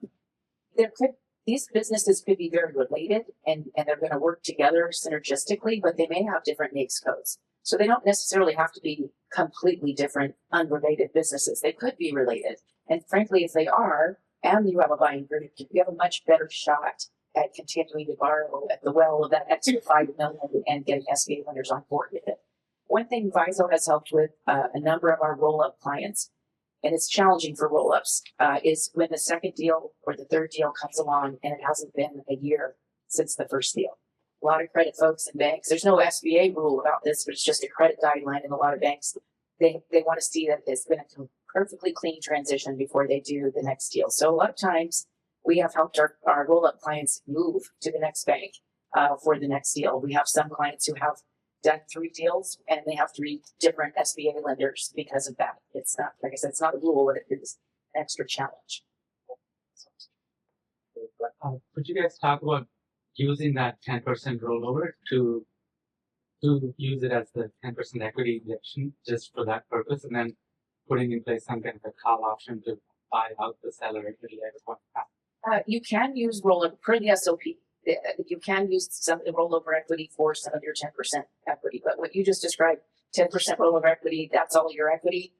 these businesses could be very related and they're going to work together synergistically, but they may have different NAICS codes. So they don't necessarily have to be completely different, unrelated businesses. They could be related. And frankly, if they are, and you have a buying group, you have a much better shot at continuing to borrow at the well of that extra 5 million and getting SBA lenders on board with it. One thing Viso has helped with a number of our roll-up clients, and it's challenging for roll-ups, is when the second deal or the third deal comes along and it hasn't been a year since the first deal. A lot of credit folks and banks, there's no SBA rule about this, but it's just a credit guideline in a lot of banks. They want to see that it's been a perfectly clean transition before they do the next deal. So a lot of times we have helped our roll-up clients move to the next bank for the next deal. We have some clients who have done 3 deals and they have 3 different SBA lenders because of that. It's not, like I said, it's not a rule, but it is an extra challenge. Could you guys talk about using that 10% rollover to use it as the 10% equity injection just for that purpose, and then putting in place some kind of a call option to buy out the seller equity at one time? You can use rollover per the SOP. You can use some of the rollover equity for some of your 10% equity, but what you just described, 10% rollover equity, that's all your equity.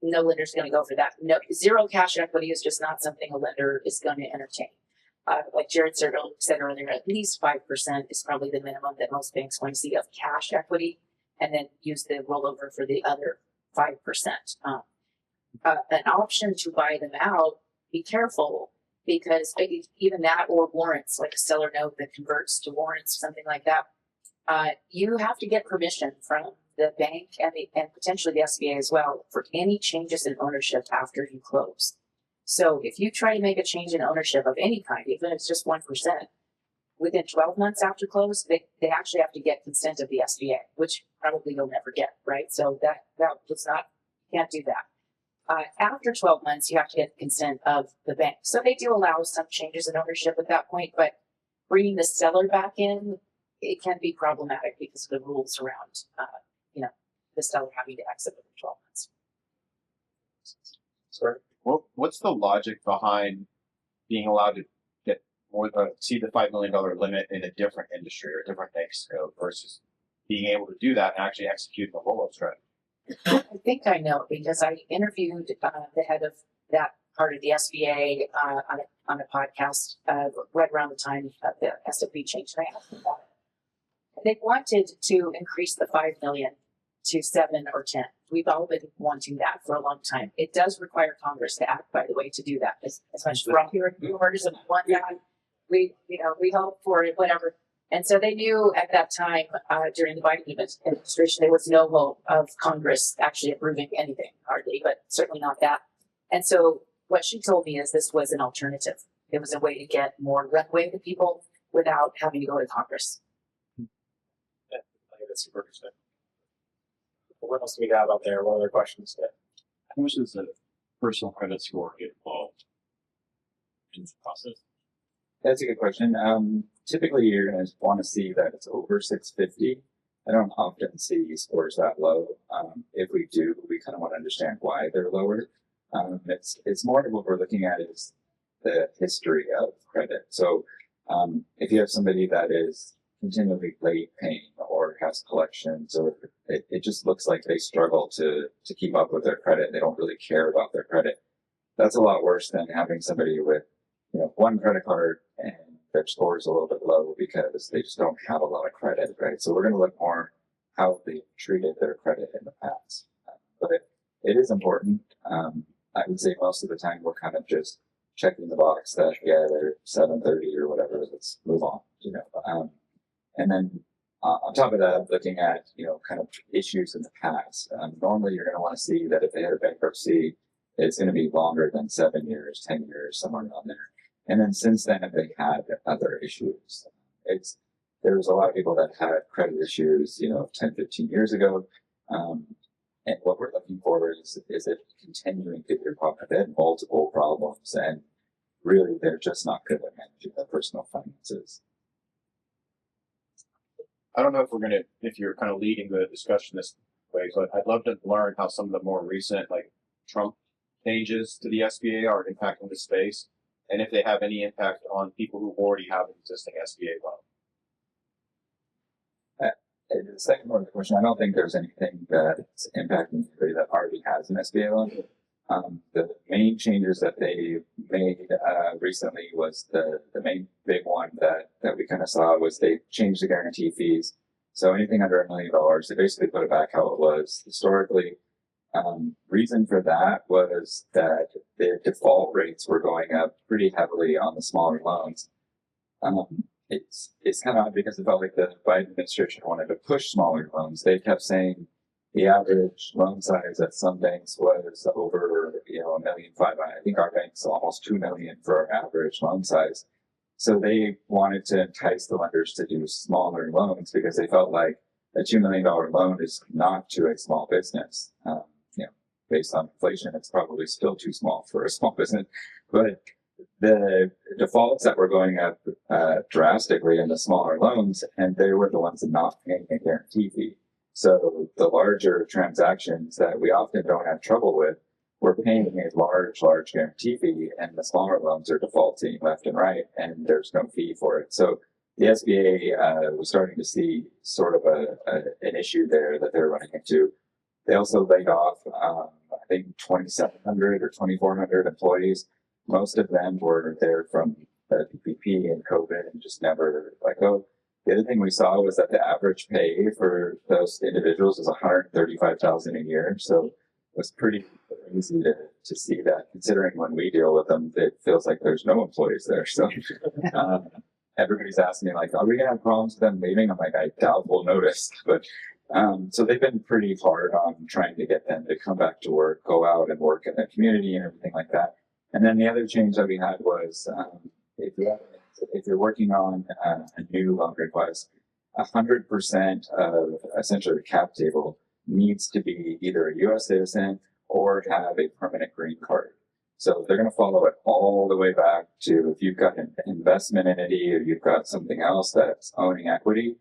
No lender's going to go for that. No, 0 cash equity is just not something a lender is going to entertain. Like Jared said earlier, at least 5% is probably the minimum that most banks want to see of cash equity, and then use the rollover for the other 5%. An option to buy them out, be careful, because even that, or warrants, like a seller note that converts to warrants, something like that, you have to get permission from the bank and potentially the SBA as well for any changes in ownership after you close. So if you try to make a change in ownership of any kind, even if it's just 1%, within 12 months after close, they actually have to get consent of the SBA, which probably you'll never get, right? So that does not, can't do that. After 12 months, you have to get consent of the bank. So they do allow some changes in ownership at that point, but bringing the seller back in, it can be problematic because of the rules around, the seller having to exit within 12 months. Sorry. What's the logic behind being allowed to get exceed the $5 million limit in a different industry or a different NAICS code versus being able to do that and actually execute the roll-up strategy? I think I know, because I interviewed the head of that part of the SBA on a podcast right around the time of the SOP change. And I asked them about it. They wanted to increase the 5 million to 7 or 10. We've all been wanting that for a long time. It does require Congress to act, by the way, to do that. As much as we're all hearing rumors of one guy, we hope for it, whatever. And so they knew at that time, during the Biden administration, there was no hope of Congress actually approving anything, hardly, but certainly not that. And so what she told me is this was an alternative. It was a way to get more runway to people without having to go to Congress. Yeah, I think that's super interesting. What else do we have out there? What other questions? How much does the personal credit score get involved in the process? That's a good question. Typically, you're going to want to see that it's over 650. I don't often see scores that low. If we do, we kind of want to understand why they're lower. It's more of what we're looking at is the history of credit. So If you have somebody that is continually late paying or has collections, or it just looks like they struggle to keep up with their credit, they don't really care about their credit. That's a lot worse than having somebody with, one credit card and their score is a little bit low because they just don't have a lot of credit, right? So we're going to look more how they treated their credit in the past. But it is important. I would say most of the time we're kind of just checking the box that, yeah, they're 730 or whatever, let's move on, and then on top of that, looking at, kind of issues in the past. Normally you're going to want to see that if they had a bankruptcy, it's going to be longer than 7 years, 10 years, somewhere around there. And then since then, if they had other issues, there's a lot of people that had credit issues, 10, 15 years ago. And what we're looking for is it continuing to get problem. They had multiple problems, and really they're just not good at managing their personal finances. I don't know if you're kind of leading the discussion this way, but I'd love to learn how some of the more recent, like Trump changes to the SBA are impacting the space, and if they have any impact on people who already have an existing SBA loan. The second part of the question, I don't think there's anything that's impacting anybody that already has an SBA loan. The main changes that they made recently was the main big one that we kind of saw was they changed the guarantee fees. So anything under $1 million, they basically put it back how it was historically. Reason for that was that the default rates were going up pretty heavily on the smaller loans. It's kind of odd because it felt like the Biden administration wanted to push smaller loans. They kept saying the average loan size at some banks was over, $1.5 million. I think our bank's almost $2 million for our average loan size. So they wanted to entice the lenders to do smaller loans because they felt like a $2 million loan is not to a small business. Based on inflation, it's probably still too small for a small business, but the defaults that were going up drastically in the smaller loans, and they were the ones not paying a guarantee fee. So the larger transactions that we often don't have trouble with, we're paying a large guarantee fee, and the smaller loans are defaulting left and right, and there's no fee for it. So the SBA was starting to see sort of an issue there that they're running into. They also laid off, I think, 2,700 or 2,400 employees. Most of them were there from the PPP and COVID and just never let go. The other thing we saw was that the average pay for those individuals was $135,000 a year. So it was pretty easy to see that, considering when we deal with them, it feels like there's no employees there. So everybody's asking me, like, are we going to have problems with them leaving? I'm like, I doubt we'll notice. But so they've been pretty hard on trying to get them to come back to work, go out and work in the community and everything like that. And then the other change that we had was if you're working on a new loan request, 100% of essentially the cap table needs to be either a U.S. citizen or have a permanent green card. So they're going to follow it all the way back to if you've got an investment entity or you've got something else that's owning equity,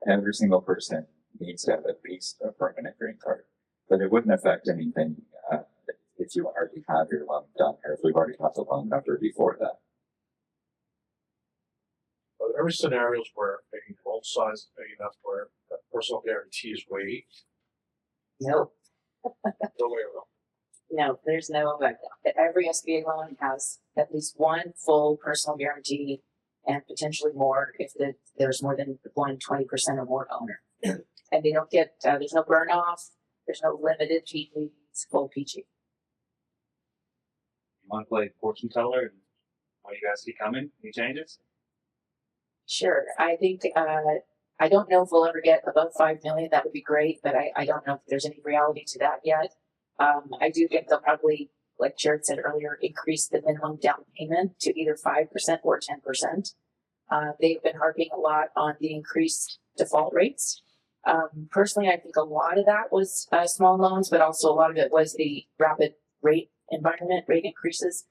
every single person needs to have at least a permanent green card. But it wouldn't affect anything if you already have your loan done or if we've already got the loan number before that. Are there ever scenarios where a loan size is big enough where that personal guarantee is waived? No, No way around. no, there's no, every SBA loan has at least one full personal guarantee and potentially more if there's more than 20% or more owner. And they don't get, there's no burn off, there's no limited PG, it's full PG. You want to play fortune teller and what you guys see coming? Any changes? Sure, I think, I don't know if we'll ever get above 5 million, that would be great, but I don't know if there's any reality to that yet. I do think they'll probably, like Jared said earlier, increase the minimum down payment to either 5% or 10%. They've been harping a lot on the increased default rates. Personally, I think a lot of that was small loans, but also a lot of it was the rapid rate increases.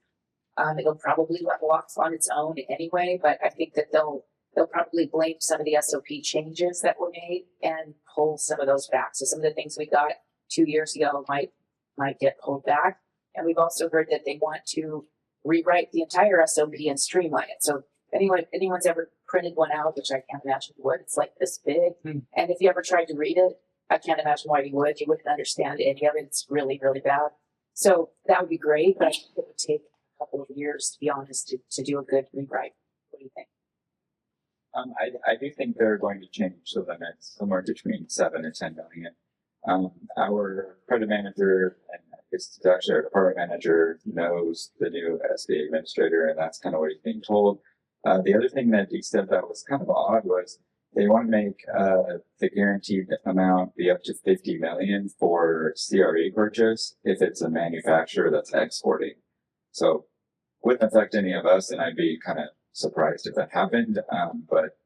It'll probably level off on its own anyway, but I think that they'll probably blame some of the SOP changes that were made and pull some of those back. So some of the things we got 2 years ago might get pulled back. And we've also heard that they want to rewrite the entire SOP and streamline it. So anyone's ever printed one out, which I can't imagine you would, it's like this big. Hmm. And if you ever tried to read it, I can't imagine why you would. You wouldn't understand any of it. It's really, really bad. So that would be great, but I think it would take a couple of years, to be honest, to do a good rewrite. What do you think? I do think they're going to change the limits somewhere between 7 and 10 million. Our credit manager, and it's actually our department manager, knows the new SBA administrator, and that's kind of what he's being told. The other thing that he said that was kind of odd was they want to make the guaranteed amount be up to 50 million for CRE purchase if it's a manufacturer that's exporting. So wouldn't affect any of us, and I'd be kind of surprised if that happened. But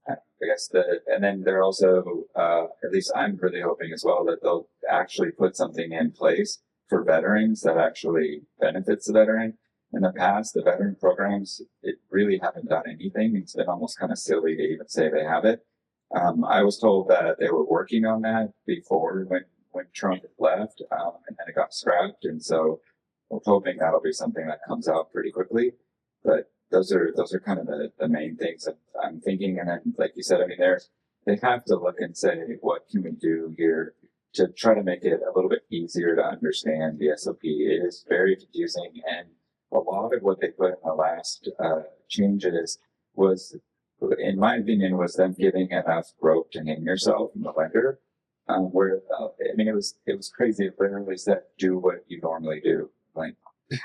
I guess and then they're also, at least I'm really hoping as well, that they'll actually put something in place for veterans that actually benefits the veteran. In the past, the veteran programs, it really haven't done anything. It's been almost kind of silly to even say they have it. I was told that they were working on that before when Trump left, and then it got scrapped. And so we're hoping that'll be something that comes out pretty quickly. But those are kind of the main things that I'm thinking. And then, like you said, I mean, they have to look and say, what can we do here to try to make it a little bit easier to understand the SOP? It is very confusing, and a lot of what they put in the last changes was, in my opinion, was them giving enough rope to hang yourself from the lender. Where I mean, it was crazy. It literally said, "Do what you normally do." Like,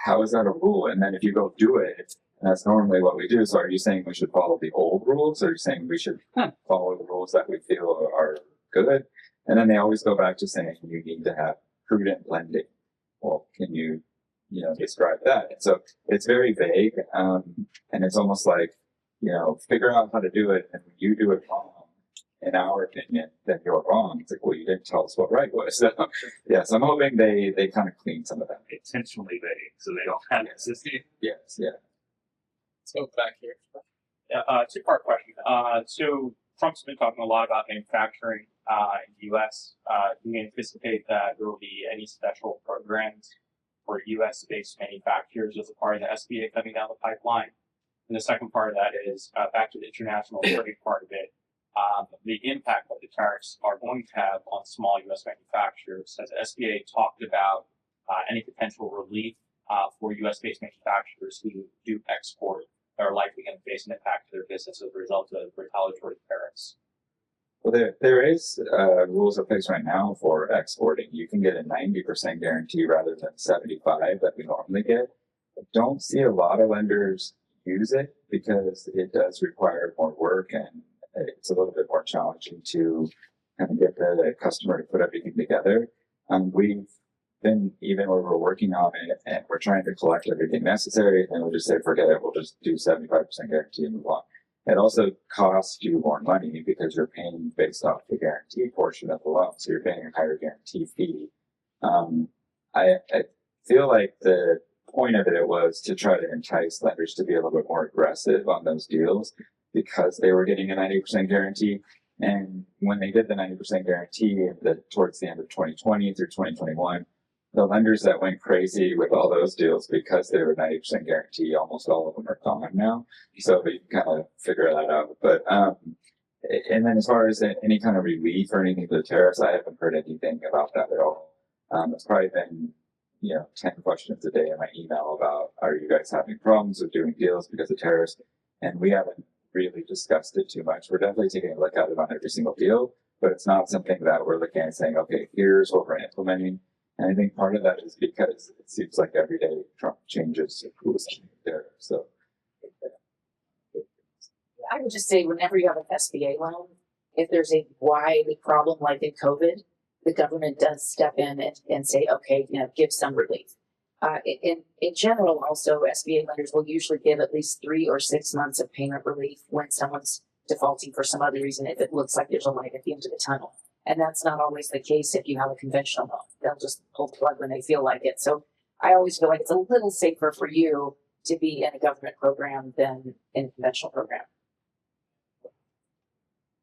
how is that a rule? And then if you go do it, and that's normally what we do. So, are you saying we should follow the old rules, or are you saying we should follow the rules that we feel are good? And then they always go back to saying you need to have prudent lending. Well, can you describe that? And so it's very vague, and it's almost like, figure out how to do it, and when you do it wrong, in our opinion, then you're wrong. It's like, well, you didn't tell us what right was. So, yes, I'm hoping they kind of clean some of that. Intentionally vague, so they don't have consistency. Yes, yeah. Let's go back here. Yeah, two-part question. So Trump's been talking a lot about manufacturing in the U.S. Do you anticipate that there will be any special programs for U.S.-based manufacturers as a part of the SBA coming down the pipeline? And the second part of that is back to the international trade part of it. The impact that the tariffs are going to have on small U.S. manufacturers. Has SBA talked about any potential relief for U.S.-based manufacturers who do export that are likely going to face an impact to their business as a result of retaliatory tariffs? Well, there is rules in place right now for exporting. You can get a 90% guarantee rather than 75% that we normally get. I don't see a lot of lenders use it because it does require more work, and it's a little bit more challenging to kind of get the customer to put everything together. We've been, even where we're working on it and we're trying to collect everything necessary, and we'll just say, forget it, we'll just do 75% guarantee and move on. It also costs you more money because you're paying based off the guarantee portion of the loan, so you're paying a higher guarantee fee. I feel like the point of it was to try to entice lenders to be a little bit more aggressive on those deals because they were getting a 90% guarantee. And when they did the 90% guarantee towards the end of 2020 through 2021, the lenders that went crazy with all those deals because they were 90% guarantee, almost all of them are gone now. So you can kind of figure that out. But, and then as far as any kind of relief or anything for the tariffs, I haven't heard anything about that at all. It's probably been, 10 questions a day in my email about, are you guys having problems with doing deals because of tariffs? And we haven't really discussed it too much. We're definitely taking a look at it on every single deal, but it's not something that we're looking at saying, okay, here's what we're implementing. And I think part of that is because it seems like every day Trump changes who's there. So I would just say whenever you have an SBA loan, if there's a wide problem like in COVID, the government does step in and say, okay, give some relief. In general, also, SBA lenders will usually give at least 3 or 6 months of payment relief when someone's defaulting for some other reason, if it looks like there's a light at the end of the tunnel. And that's not always the case if you have a conventional loan. They'll just pull the plug when they feel like it. So I always feel like it's a little safer for you to be in a government program than in a conventional program.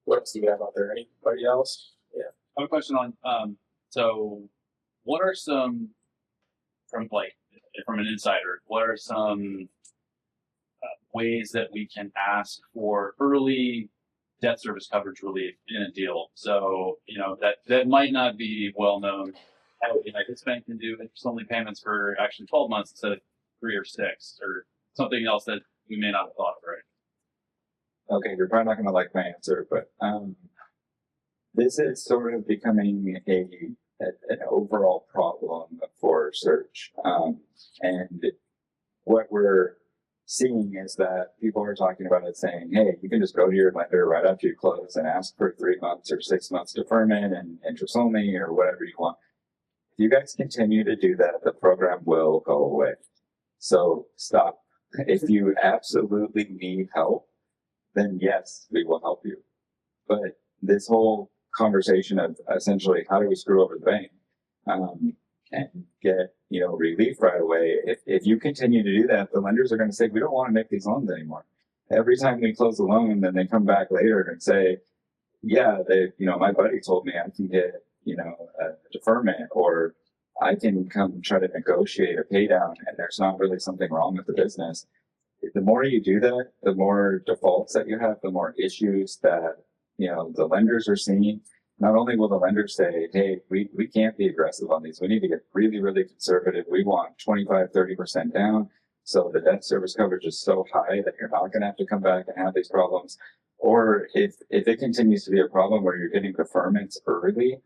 What else do you have out there? Anybody else? Yeah. I have a question on, so what are some, from an insider, what are some ways that we can ask for early debt service coverage relief in a deal. So, that might not be well known. This bank can do interest only payments for actually 12 months instead of 3 or 6 or something else that we may not have thought of, right? Okay, you're probably not going to like my answer, but this is sort of becoming an overall problem for search. And what we're seeing is that people are talking about it saying, hey, you can just go to your lender right after you close and ask for 3 months or 6 months deferment and interest only or whatever you want. If you guys continue to do that, the program will go away. So stop. If you absolutely need help, then yes, we will help you. But this whole conversation of essentially how do we screw over the bank and get relief right away, if you continue to do that, the lenders are going to say we don't want to make these loans anymore. Every time we close a loan, then they come back later and say, yeah, my buddy told me I can get a deferment, or I can come try to negotiate a pay down, and there's not really something wrong with the business. The more you do that, the more defaults that you have, the more issues that the lenders are seeing. Not only will the lenders say, hey, we can't be aggressive on these. We need to get really, really conservative. We want 25, 30% down. So the debt service coverage is so high that you're not going to have to come back and have these problems. Or if it continues to be a problem where you're getting deferments early,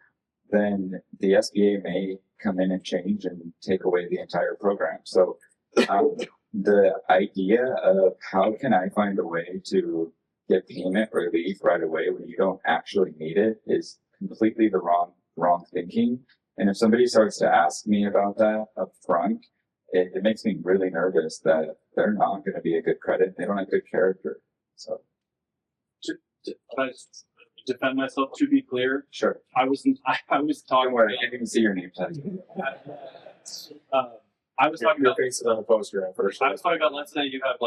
then the SBA may come in and change and take away the entire program. So the idea of how can I find a way to get payment relief right away when you don't actually need it is completely the wrong thinking. And if somebody starts to ask me about that up front, it makes me really nervous that they're not going to be a good credit. They don't have good character. So Can I just defend myself? To be clear, sure. I was Don't talking. worry, I didn't even see your name tag. I was talking Your about. face is on the poster at first. I was talking about. Let's say you have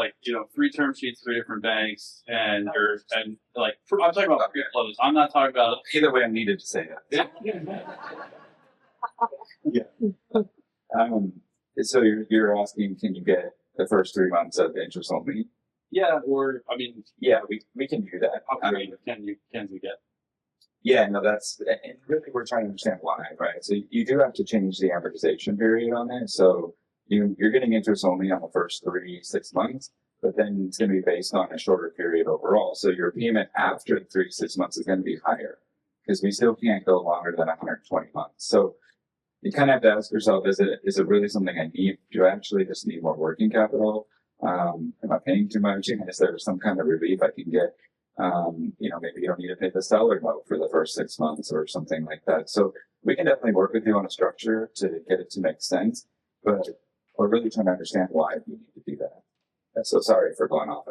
3 term sheets, 3 different banks, and I'm talking about pre-close. I'm not talking about. Either way, I needed to say that. So you're asking, can you get the first 3 months of interest only? Yeah, Yeah, we can do that. how many can you get? Yeah, no, and really we're trying to understand why, right? So you do have to change the amortization period on it. So you're getting interest only on the first 6 months, but then it's going to be based on a shorter period overall. So your payment after the 3 to 6 months is going to be higher because we still can't go longer than 120 months. So you kind of have to ask yourself, is it really something I need? Do I actually just need more working capital? Am I paying too much? And is there some kind of relief I can get? Maybe you don't need to pay the seller note for the first 6 months or something like that. So we can definitely work with you on a structure to get it to make sense, but we're really trying to understand why you need to do that. I'm so sorry for going off.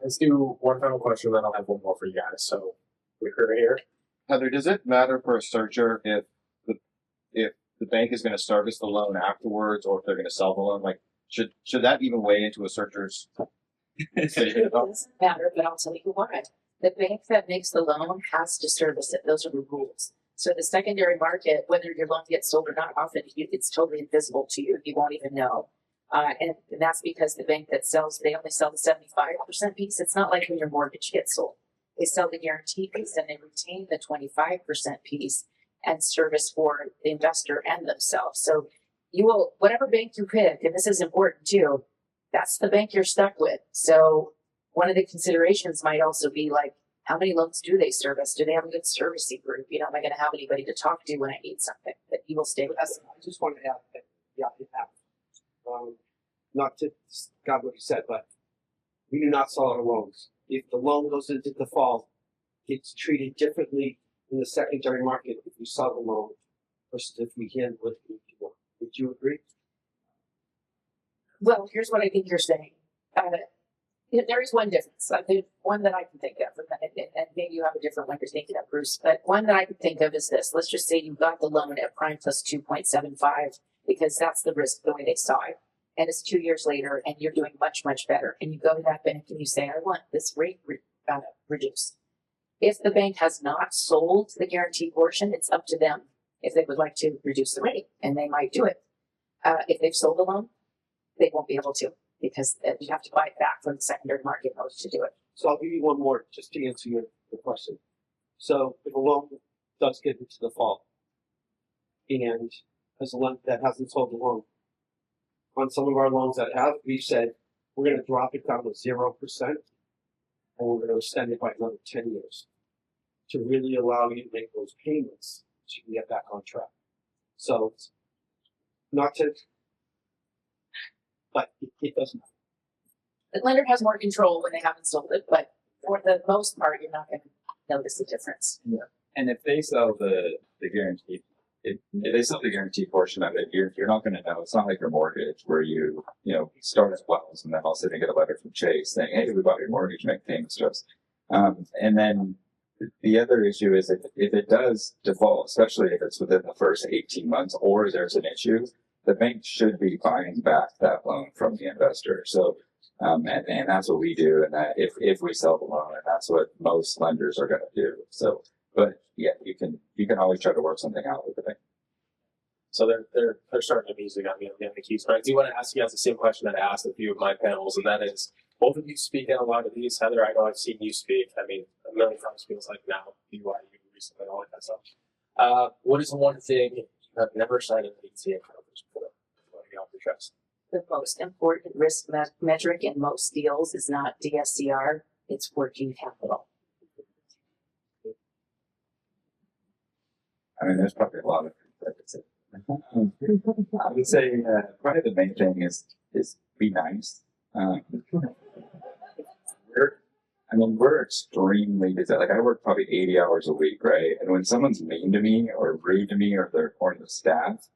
Let's do one final question, then I'll have one more for you guys. So we heard it here. Heather, does it matter for a searcher if the bank is going to service the loan afterwards, or if they're going to sell the loan? Like, should that even weigh into a searcher's? It doesn't matter, but I'll tell you why. The bank that makes the loan has to service it. Those are the rules. So the secondary market, whether your loan gets sold or not, often it's totally invisible to you. You won't even know. And that's because the bank that sells, they only sell the 75% piece. It's not like when your mortgage gets sold. They sell the guarantee piece and they retain the 25% piece and service for the investor and themselves. So you will, whatever bank you pick, and this is important too, that's the bank you're stuck with. So one of the considerations might also be like, how many loans do they service? Do they have a good servicing group? Am I going to have anybody to talk to when I need something? That you will stay with us. I just want to add that, yeah, it happens. Not to discard what you said, but we do not sell our loans. If the loan goes into default, it's treated differently in the secondary market if we sell the loan versus if we handle it. Would you agree? Well, here's what I think you're saying. There is one difference. One that I can think of, and maybe you have a different one you're thinking of, Bruce, but one that I can think of is this. Let's just say you got the loan at prime plus 2.75 because that's the risk the way they saw it. And it's 2 years later and you're doing much, much better. And you go to that bank and you say, I want this rate reduced. If the bank has not sold the guarantee portion, it's up to them if they would like to reduce the rate, and they might do it. If they've sold the loan, they won't be able to. because you have to buy it back from the secondary market in order to do it. So I'll give you one more just to answer your question. So if a loan does get into default and as a lender that hasn't sold the loan, on some of our loans that have, we've said we're going to drop it down to 0% and we're going to extend it by another 10 years to really allow you to make those payments so you can get back on track. So, not to, but it doesn't. The lender has more control when they haven't sold it, but for the most part, you're not going to notice the difference. And if they sell the guarantee, if they sell the guarantee portion of it, you're not going to know. It's not like your mortgage where you start as Wells and then all of a sudden you get a letter from Chase saying, hey, we bought your mortgage, make payments to us. And then the other issue is if it does default, especially if it's within the first 18 months or there's an issue, the bank should be buying back that loan from the investor. So, and that's what we do. And that if we sell the loan, and that's what most lenders are going to do. So, but yeah, you can always try to work something out with the bank. So they're starting to be using on the keys. But I do want to ask you guys the same question that I asked a few of my panels, and that is, both of you speak out a lot of these. Heather, I know I've seen you speak. I mean, a million times feels like now, BYU recently, all that stuff. What is the one thing you have never signed an ETA coverage for? What do you off your chest? The most important risk metric in most deals is not DSCR, it's working capital. I mean, there's probably a lot of things I could say. I would say probably the main thing is be nice. We're extremely busy. Like I work probably 80 hours a week, right? And when someone's mean to me or rude to me or they're or the staff,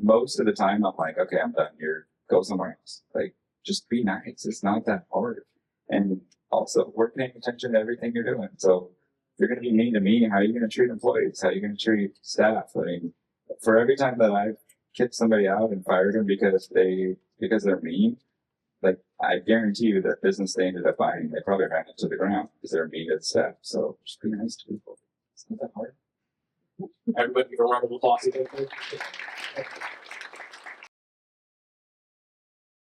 most of the time I'm like, okay, I'm done here. Go somewhere else. Like, just be nice. It's not that hard. And also, we're paying attention to everything you're doing. So if you're going to be mean to me, how are you going to treat employees? How are you going to treat staff? I mean, for every time that I've kicked somebody out and fired them because they're mean, like I guarantee you that business they ended up buying, they probably ran it to the ground because they're mean to the staff. So just be nice to people. It's not that hard. Everybody give a round of applause again.